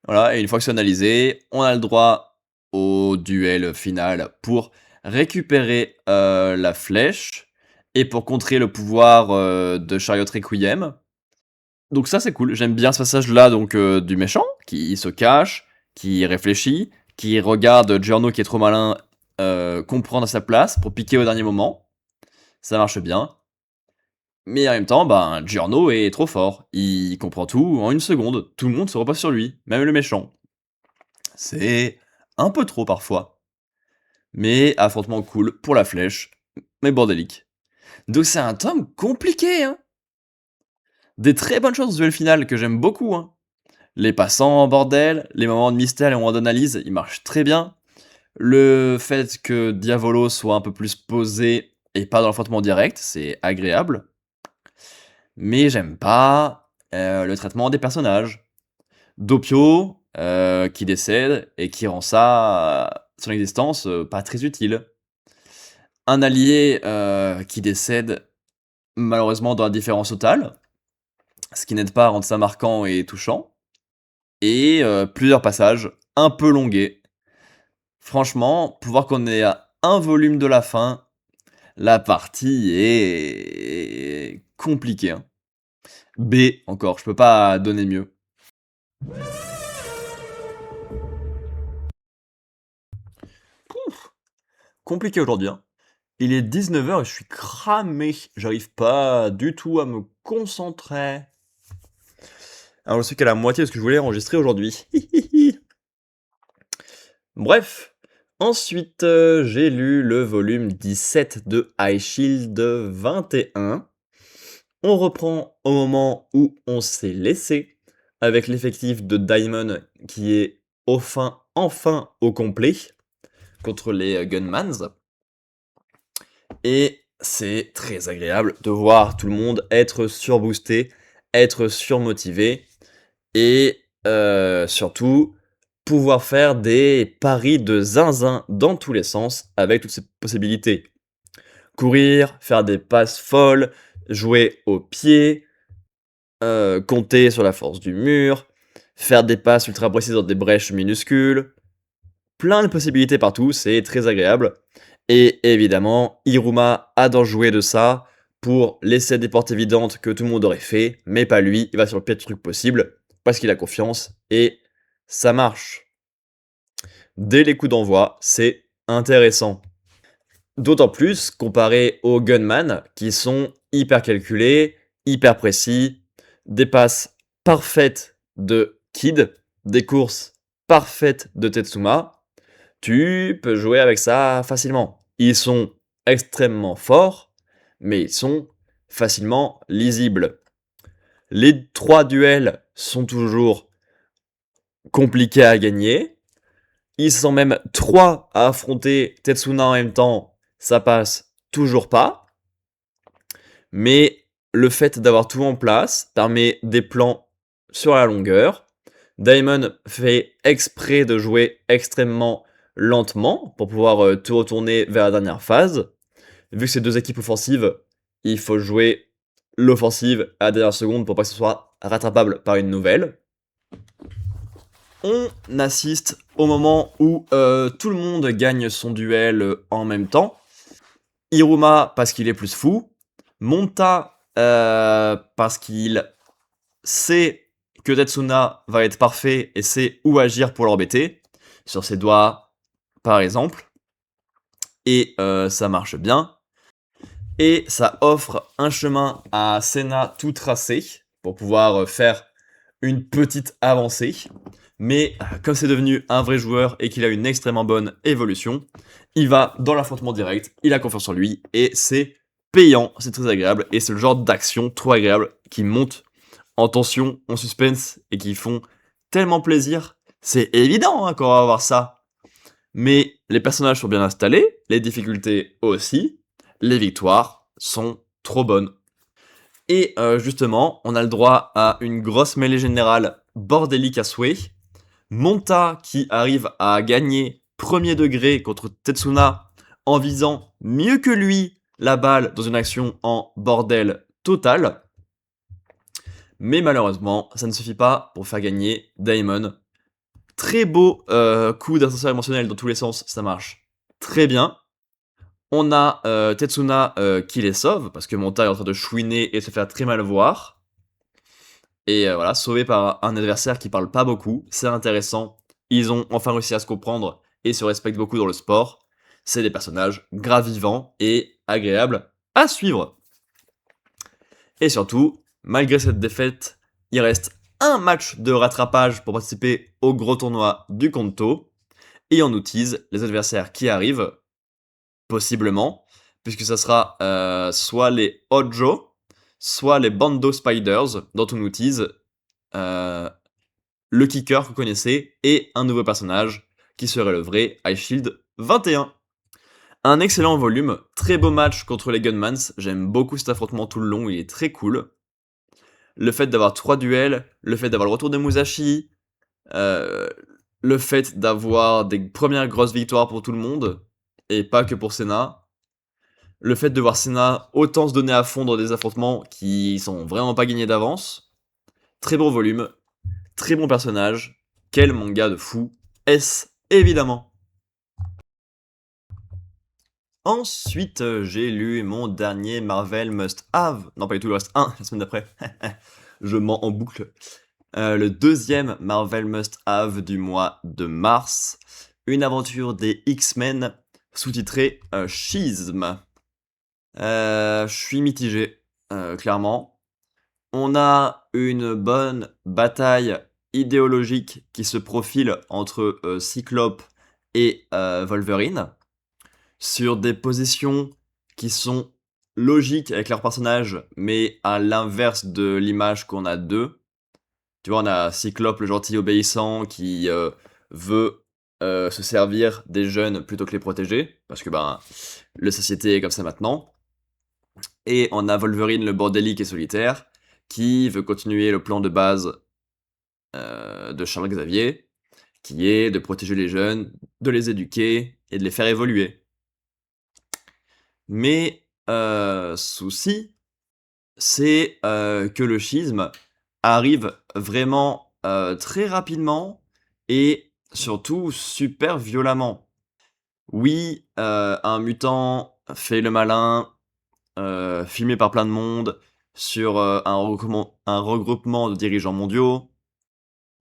Voilà, et une fois que c'est analysé, on a le droit au duel final pour récupérer la flèche et pour contrer le pouvoir de Chariot Requiem. Donc ça c'est cool, j'aime bien ce passage-là donc du méchant, qui se cache, qui réfléchit, qui regarde Giorno qui est trop malin comprendre sa place pour piquer au dernier moment. Ça marche bien. Mais en même temps, ben, Giorno est trop fort. Il comprend tout en une seconde. Tout le monde se repose sur lui, même le méchant. C'est un peu trop parfois. Mais affrontement cool pour la flèche, mais bordélique. Donc c'est un tome compliqué, hein. Des très bonnes choses au duel final que j'aime beaucoup, hein. Les passants en bordel, les moments de mystère, les moments d'analyse, ils marchent très bien. Le fait que Diavolo soit un peu plus posé et pas dans l'affrontement direct, c'est agréable. Mais j'aime pas le traitement des personnages. Doppio, qui décède et qui rend ça, son existence, pas très utile. Un allié qui décède malheureusement dans la différence totale, ce qui n'aide pas à rendre ça marquant et touchant. Et plusieurs passages un peu longués. Franchement, pour voir qu'on est à un volume de la fin, la partie est compliquée, hein. B encore, je peux pas donner mieux. Pouf, compliqué aujourd'hui, hein. Il est 19h et je suis cramé. J'arrive pas du tout à me concentrer. Alors je sais qu'à la moitié de ce que je voulais enregistrer aujourd'hui. Bref. Ensuite, j'ai lu le volume 17 de High Shield 21. On reprend au moment où on s'est laissé, avec l'effectif de Diamond qui est enfin au complet contre les Gunmans. Et c'est très agréable de voir tout le monde être surboosté, être surmotivé et surtout pouvoir faire des paris de zinzin dans tous les sens avec toutes ces possibilités. Courir, faire des passes folles, jouer au pied, compter sur la force du mur, faire des passes ultra précises dans des brèches minuscules. Plein de possibilités partout, c'est très agréable. Et évidemment, Iruma adore jouer de ça pour laisser des portes évidentes que tout le monde aurait fait, mais pas lui, il va sur le pire truc possible, parce qu'il a confiance, et ça marche. Dès les coups d'envoi, c'est intéressant. D'autant plus comparé aux Gunman, qui sont hyper calculés, hyper précis, des passes parfaites de Kid, des courses parfaites de Tetsuma. Tu peux jouer avec ça facilement. Ils sont extrêmement forts, mais ils sont facilement lisibles. Les 3 duels sont toujours compliqués à gagner. Ils sont même 3 à affronter Tetsuna en même temps, ça passe toujours pas. Mais le fait d'avoir tout en place permet des plans sur la longueur. Daimon fait exprès de jouer extrêmement lentement pour pouvoir tout retourner vers la dernière phase. Vu que c'est 2 équipes offensives, il faut jouer l'offensive à la dernière seconde pour pas que ce soit rattrapable par une nouvelle. On assiste au moment où tout le monde gagne son duel en même temps. Iruma parce qu'il est plus fou. Monta parce qu'il sait que Tetsuna va être parfait et sait où agir pour l'embêter. Sur ses doigts, par exemple. Et ça marche bien. Et ça offre un chemin à Senna tout tracé pour pouvoir faire une petite avancée. Mais comme c'est devenu un vrai joueur et qu'il a une extrêmement bonne évolution, il va dans l'affrontement direct, il a confiance en lui et c'est payant, c'est très agréable et c'est le genre d'action trop agréable qui monte en tension, en suspense et qui font tellement plaisir. C'est évident hein, quand on va voir ça. Mais les personnages sont bien installés, les difficultés aussi, les victoires sont trop bonnes. Et justement, on a le droit à une grosse mêlée générale bordélique à souhait. Monta qui arrive à gagner premier degré contre Tetsuna en visant mieux que lui la balle dans une action en bordel total. Mais malheureusement, ça ne suffit pas pour faire gagner Daimon. Très beau coup d'ascenseur émotionnel dans tous les sens, ça marche très bien. On a Tetsuna qui les sauve, parce que Monta est en train de chouiner et se faire très mal voir. Et voilà, sauvé par un adversaire qui parle pas beaucoup, c'est intéressant. Ils ont enfin réussi à se comprendre et se respectent beaucoup dans le sport. C'est des personnages gravivants et agréables à suivre. Et surtout, malgré cette défaite, il reste un match de rattrapage pour participer au gros tournoi du Kanto. Et on utilise les adversaires qui arrivent, possiblement, puisque ça sera soit les Hojo, soit les Bando Spiders, dont on utilise le kicker que vous connaissez, et un nouveau personnage, qui serait le vrai Ice Shield 21. Un excellent volume, très beau match contre les Gunmans, j'aime beaucoup cet affrontement tout le long, il est très cool. Le fait d'avoir 3 duels, le fait d'avoir le retour de Musashi, le fait d'avoir des premières grosses victoires pour tout le monde, et pas que pour Senna. Le fait de voir Senna autant se donner à fond dans des affrontements qui sont vraiment pas gagnés d'avance. Très bon volume, très bon personnage, quel manga de fou, est-ce évidemment. Ensuite, j'ai lu mon dernier Marvel Must Have. Non, pas du tout, il reste un la semaine d'après. Je mens en boucle. Le deuxième Marvel Must Have du mois de mars. Une aventure des X-Men, sous-titrée Schisme. Je suis mitigé, clairement. On a une bonne bataille idéologique qui se profile entre Cyclope et Wolverine, sur des positions qui sont logiques avec leurs personnages, mais à l'inverse de l'image qu'on a d'eux. Tu vois, on a Cyclope, le gentil obéissant, qui veut se servir des jeunes plutôt que les protéger, parce que ben, la société est comme ça maintenant. Et on a Wolverine, le bordélique et solitaire, qui veut continuer le plan de base de Charles Xavier, qui est de protéger les jeunes, de les éduquer et de les faire évoluer. Mais souci, c'est que le schisme arrive vraiment très rapidement et surtout super violemment. Oui, un mutant fait le malin, filmé par plein de monde, sur un regroupement de dirigeants mondiaux.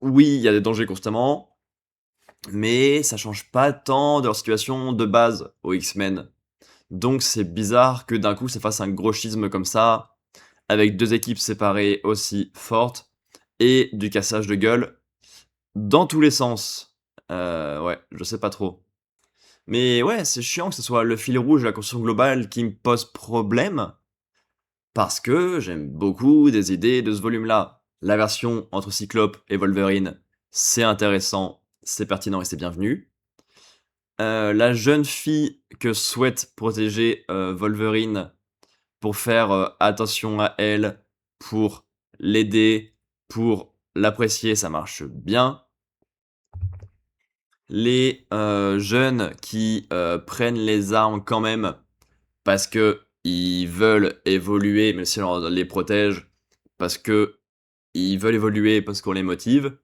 Oui, il y a des dangers constamment, mais ça change pas tant de leur situation de base aux X-Men. Donc c'est bizarre que d'un coup ça fasse un gros schisme comme ça, avec deux équipes séparées aussi fortes, et du cassage de gueule dans tous les sens. Ouais, je sais pas trop. Mais ouais, c'est chiant que ce soit le fil rouge de la construction globale qui me pose problème, parce que j'aime beaucoup des idées de ce volume-là. La version entre Cyclope et Wolverine, c'est intéressant, c'est pertinent et c'est bienvenu. La jeune fille que souhaite protéger Wolverine pour faire attention à elle, pour l'aider, pour l'apprécier, ça marche bien. Les jeunes qui prennent les armes quand même parce que ils veulent évoluer, même si on les protège, parce que ils veulent évoluer, parce qu'on les motive,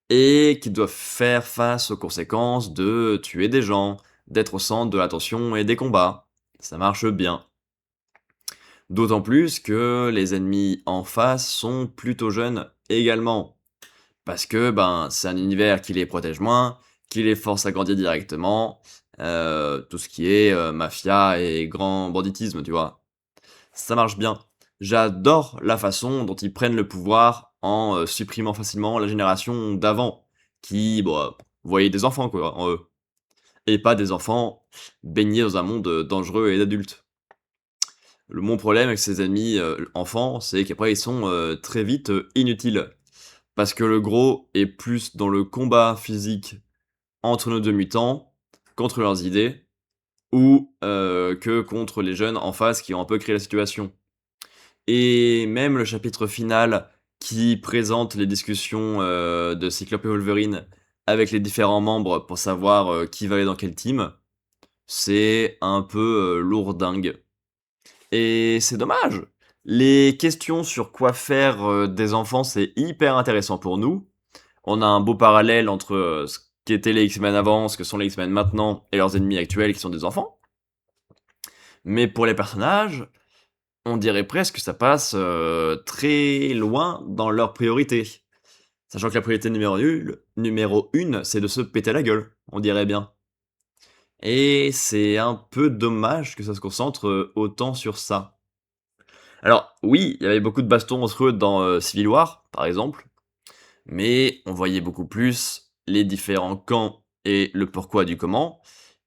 et qui doivent faire face aux conséquences de tuer des gens, d'être au centre de l'attention et des combats. Ça marche bien. D'autant plus que les ennemis en face sont plutôt jeunes également. Parce que ben c'est un univers qui les protège moins, qui les force à grandir directement, tout ce qui est mafia et grand banditisme, tu vois. Ça marche bien. J'adore la façon dont ils prennent le pouvoir en supprimant facilement la génération d'avant, qui, bon, voyait des enfants quoi, en eux. Et pas des enfants baignés dans un monde dangereux et d'adultes. Mon problème avec ces ennemis enfants, c'est qu'après ils sont très vite inutiles. Parce que le gros est plus dans le combat physique entre nos deux mutants, contre leurs idées, ou que contre les jeunes en face qui ont un peu créé la situation. Et même le chapitre final qui présente les discussions de Cyclope et Wolverine avec les différents membres pour savoir qui va aller dans quel team, c'est un peu lourdingue. Et c'est dommage. Les questions sur quoi faire des enfants, c'est hyper intéressant pour nous. On a un beau parallèle entre ce qu'étaient les X-Men avant, ce que sont les X-Men maintenant, et leurs ennemis actuels qui sont des enfants. Mais pour les personnages, on dirait presque que ça passe très loin dans leurs priorités. Sachant que la priorité numéro 1, c'est de se péter la gueule, on dirait bien. Et c'est un peu dommage que ça se concentre autant sur ça. Alors oui, il y avait beaucoup de bastons entre eux dans Civil War, par exemple, mais on voyait beaucoup plus les différents camps et le pourquoi du comment,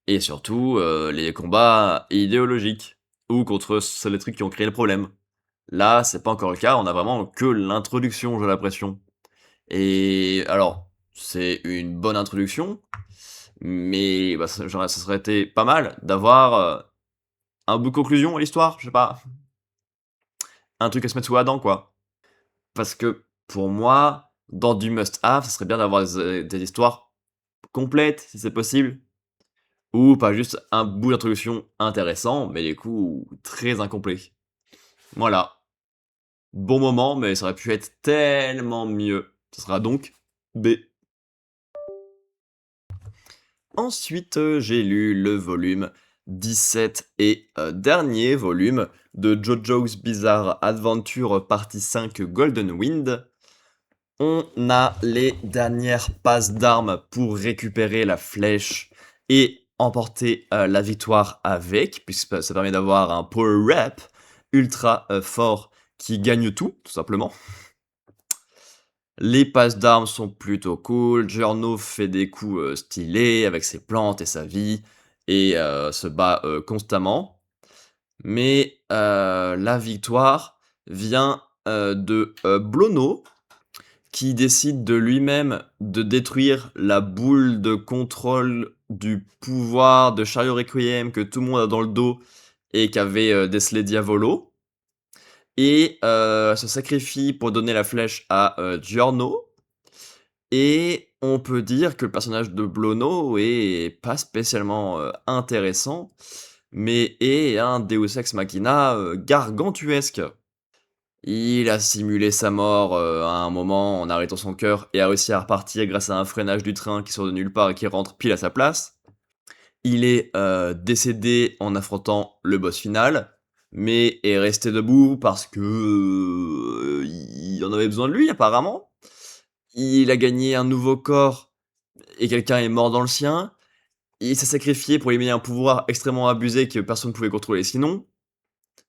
et surtout les combats idéologiques, ou contre les trucs qui ont créé le problème. Là, c'est pas encore le cas, on a vraiment que l'introduction, j'ai l'impression. Et alors, c'est une bonne introduction, mais bah, ça serait été pas mal d'avoir un bout de conclusion à l'histoire, je sais pas, un truc à se mettre sous la dent, quoi. Parce que pour moi, dans du must-have, ça serait bien d'avoir des histoires complètes, si c'est possible, ou pas juste un bout d'introduction intéressant, mais du coup très incomplet. Voilà. Bon moment, mais ça aurait pu être tellement mieux. Ce sera donc B. Ensuite, j'ai lu le volume 17 et dernier volume de JoJo's Bizarre Adventure partie 5 Golden Wind. On a les dernières passes d'armes pour récupérer la flèche et emporter la victoire avec, puisque ça permet d'avoir un power rap ultra fort qui gagne tout simplement. Les passes d'armes sont plutôt cool, Giorno fait des coups stylés avec ses plantes et sa vie, et se bat constamment. Mais la victoire vient de Blono, qui décide de lui-même de détruire la boule de contrôle du pouvoir de Chariot Requiem que tout le monde a dans le dos et qu'avait décelé Diavolo. et se sacrifie pour donner la flèche à, Giorno et on peut dire que le personnage de Blono est pas spécialement, intéressant, mais est un Deus Ex Machina, gargantuesque. Il a simulé sa mort, à un moment en arrêtant son cœur et a réussi à repartir grâce à un freinage du train qui sort de nulle part et qui rentre pile à sa place. Il est, décédé en affrontant le boss final, mais est resté debout parce que, il en avait besoin de lui apparemment. Il a gagné un nouveau corps et quelqu'un est mort dans le sien. Il s'est sacrifié pour éliminer un pouvoir extrêmement abusé que personne ne pouvait contrôler sinon.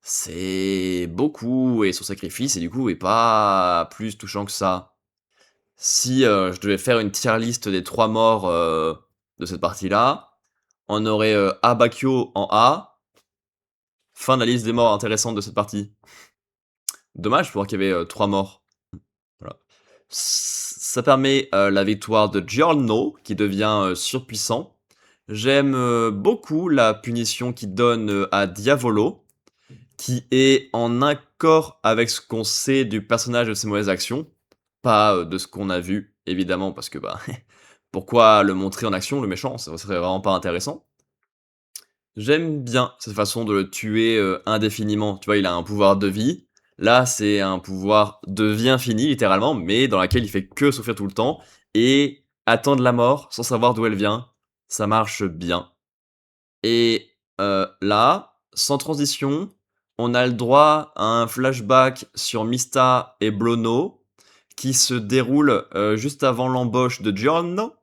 C'est beaucoup et son sacrifice et du coup est pas plus touchant que ça. Si, je devais faire une tier list des 3 morts, de cette partie-là, on aurait, Abakio en A. Fin de la liste des morts intéressantes de cette partie. Dommage pour qu'il y avait, 3 morts. Voilà. Ça permet, la victoire de Giorno qui devient, surpuissant. J'aime, beaucoup la punition qu'il donne, à Diavolo, qui est en accord avec ce qu'on sait du personnage et de ses mauvaises actions. Pas, de ce qu'on a vu, évidemment, parce que, bah, pourquoi le montrer en action, le méchant? Ça serait vraiment pas intéressant. J'aime bien cette façon de le tuer, indéfiniment. Tu vois, il a un pouvoir de vie. Là, c'est un pouvoir de vie infinie, littéralement, mais dans laquelle il fait que souffrir tout le temps et attendre la mort sans savoir d'où elle vient. Ça marche bien. Et là, sans transition, on a le droit à un flashback sur Mista et Blono qui se déroule, juste avant l'embauche de Giorno,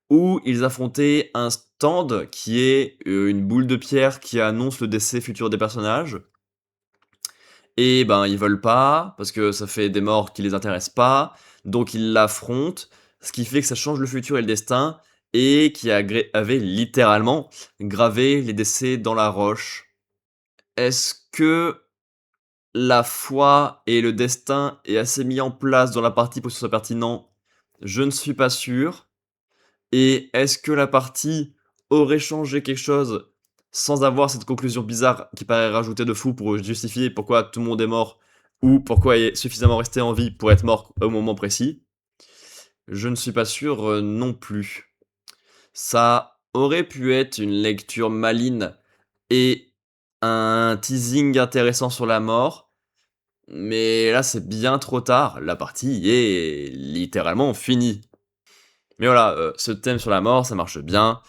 où ils affrontaient un stand qui est, une boule de pierre qui annonce le décès futur des personnages. Et ben, ils veulent pas, parce que ça fait des morts qui les intéressent pas, donc ils l'affrontent, ce qui fait que ça change le futur et le destin, et qui avait littéralement gravé les décès dans la roche. Est-ce que la foi et le destin est assez mis en place dans la partie pour que ce soit pertinent? Je ne suis pas sûr. Et est-ce que la partie aurait changé quelque chose sans avoir cette conclusion bizarre qui paraît rajoutée de fou pour justifier pourquoi tout le monde est mort ou pourquoi il est suffisamment resté en vie pour être mort au moment précis? Je ne suis pas sûr non plus. Ça aurait pu être une lecture maligne et un teasing intéressant sur la mort, mais là c'est bien trop tard, la partie est littéralement finie. Mais voilà, ce thème sur la mort, ça marche bien.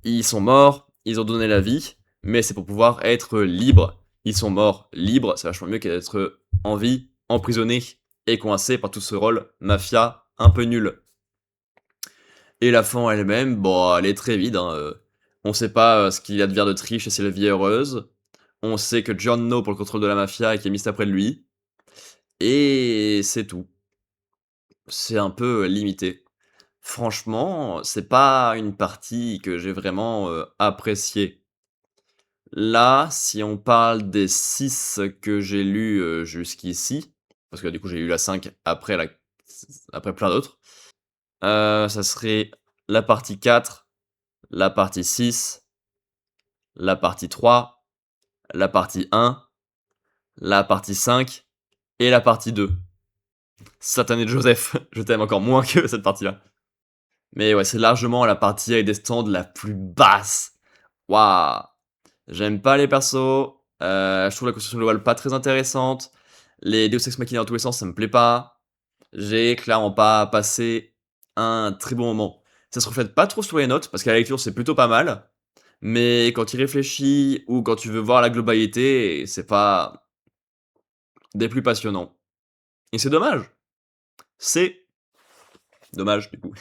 Ils sont morts, ils ont donné la vie, mais c'est pour pouvoir être libres. Ils sont morts libres, c'est vachement mieux qu'être en vie, emprisonné et coincé par tout ce rôle mafia un peu nul. Et la fin elle-même, bon, elle est très vide, hein, on sait pas, ce qu'il advient de Trish et si la vie est heureuse. On sait que Giorno pour le contrôle de la mafia et qui est mis après de lui. Et c'est tout. C'est un peu, limité. Franchement, c'est pas une partie que j'ai vraiment, appréciée. Là, si on parle des 6 que j'ai lus, jusqu'ici, parce que du coup j'ai lu la 5 après plein d'autres, ça serait la partie 4, la partie 6, la partie 3, la partie 1, la partie 5 et la partie 2. Satané de Joseph, je t'aime encore moins que cette partie-là. Mais ouais, c'est largement la partie avec des stands la plus basse. Waouh! J'aime pas les persos, je trouve la construction globale pas très intéressante. Les Deus Ex Machina dans tous les sens, ça me plaît pas. J'ai clairement pas passé un très bon moment. Ça se reflète pas trop sur les notes, parce qu'à la lecture, c'est plutôt pas mal. Mais quand tu y réfléchis ou quand tu veux voir la globalité, c'est pas des plus passionnants. Et c'est dommage. C'est dommage, du coup.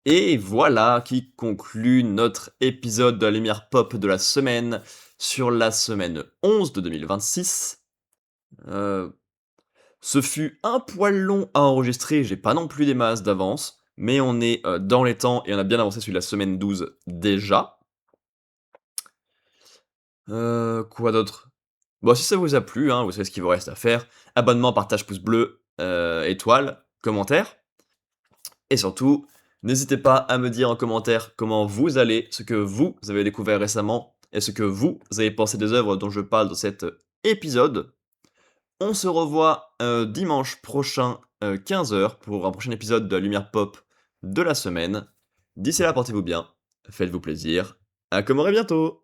Et voilà qui conclut notre épisode de la lumière pop de la semaine sur la semaine 11 de 2026. Ce fut un poil long à enregistrer, j'ai pas non plus des masses d'avance, mais on est dans les temps et on a bien avancé sur la semaine 12 déjà. Quoi d'autre? Bon, si ça vous a plu, hein, vous savez ce qu'il vous reste à faire. Abonnement, partage, pouce bleu, étoile, commentaire. Et surtout, n'hésitez pas à me dire en commentaire comment vous allez, ce que vous avez découvert récemment et ce que vous avez pensé des œuvres dont je parle dans cet épisode. On se revoit dimanche prochain, 15 h, pour un prochain épisode de la Lumière Pop de la semaine. D'ici là, portez-vous bien, faites-vous plaisir, à commémorer bientôt!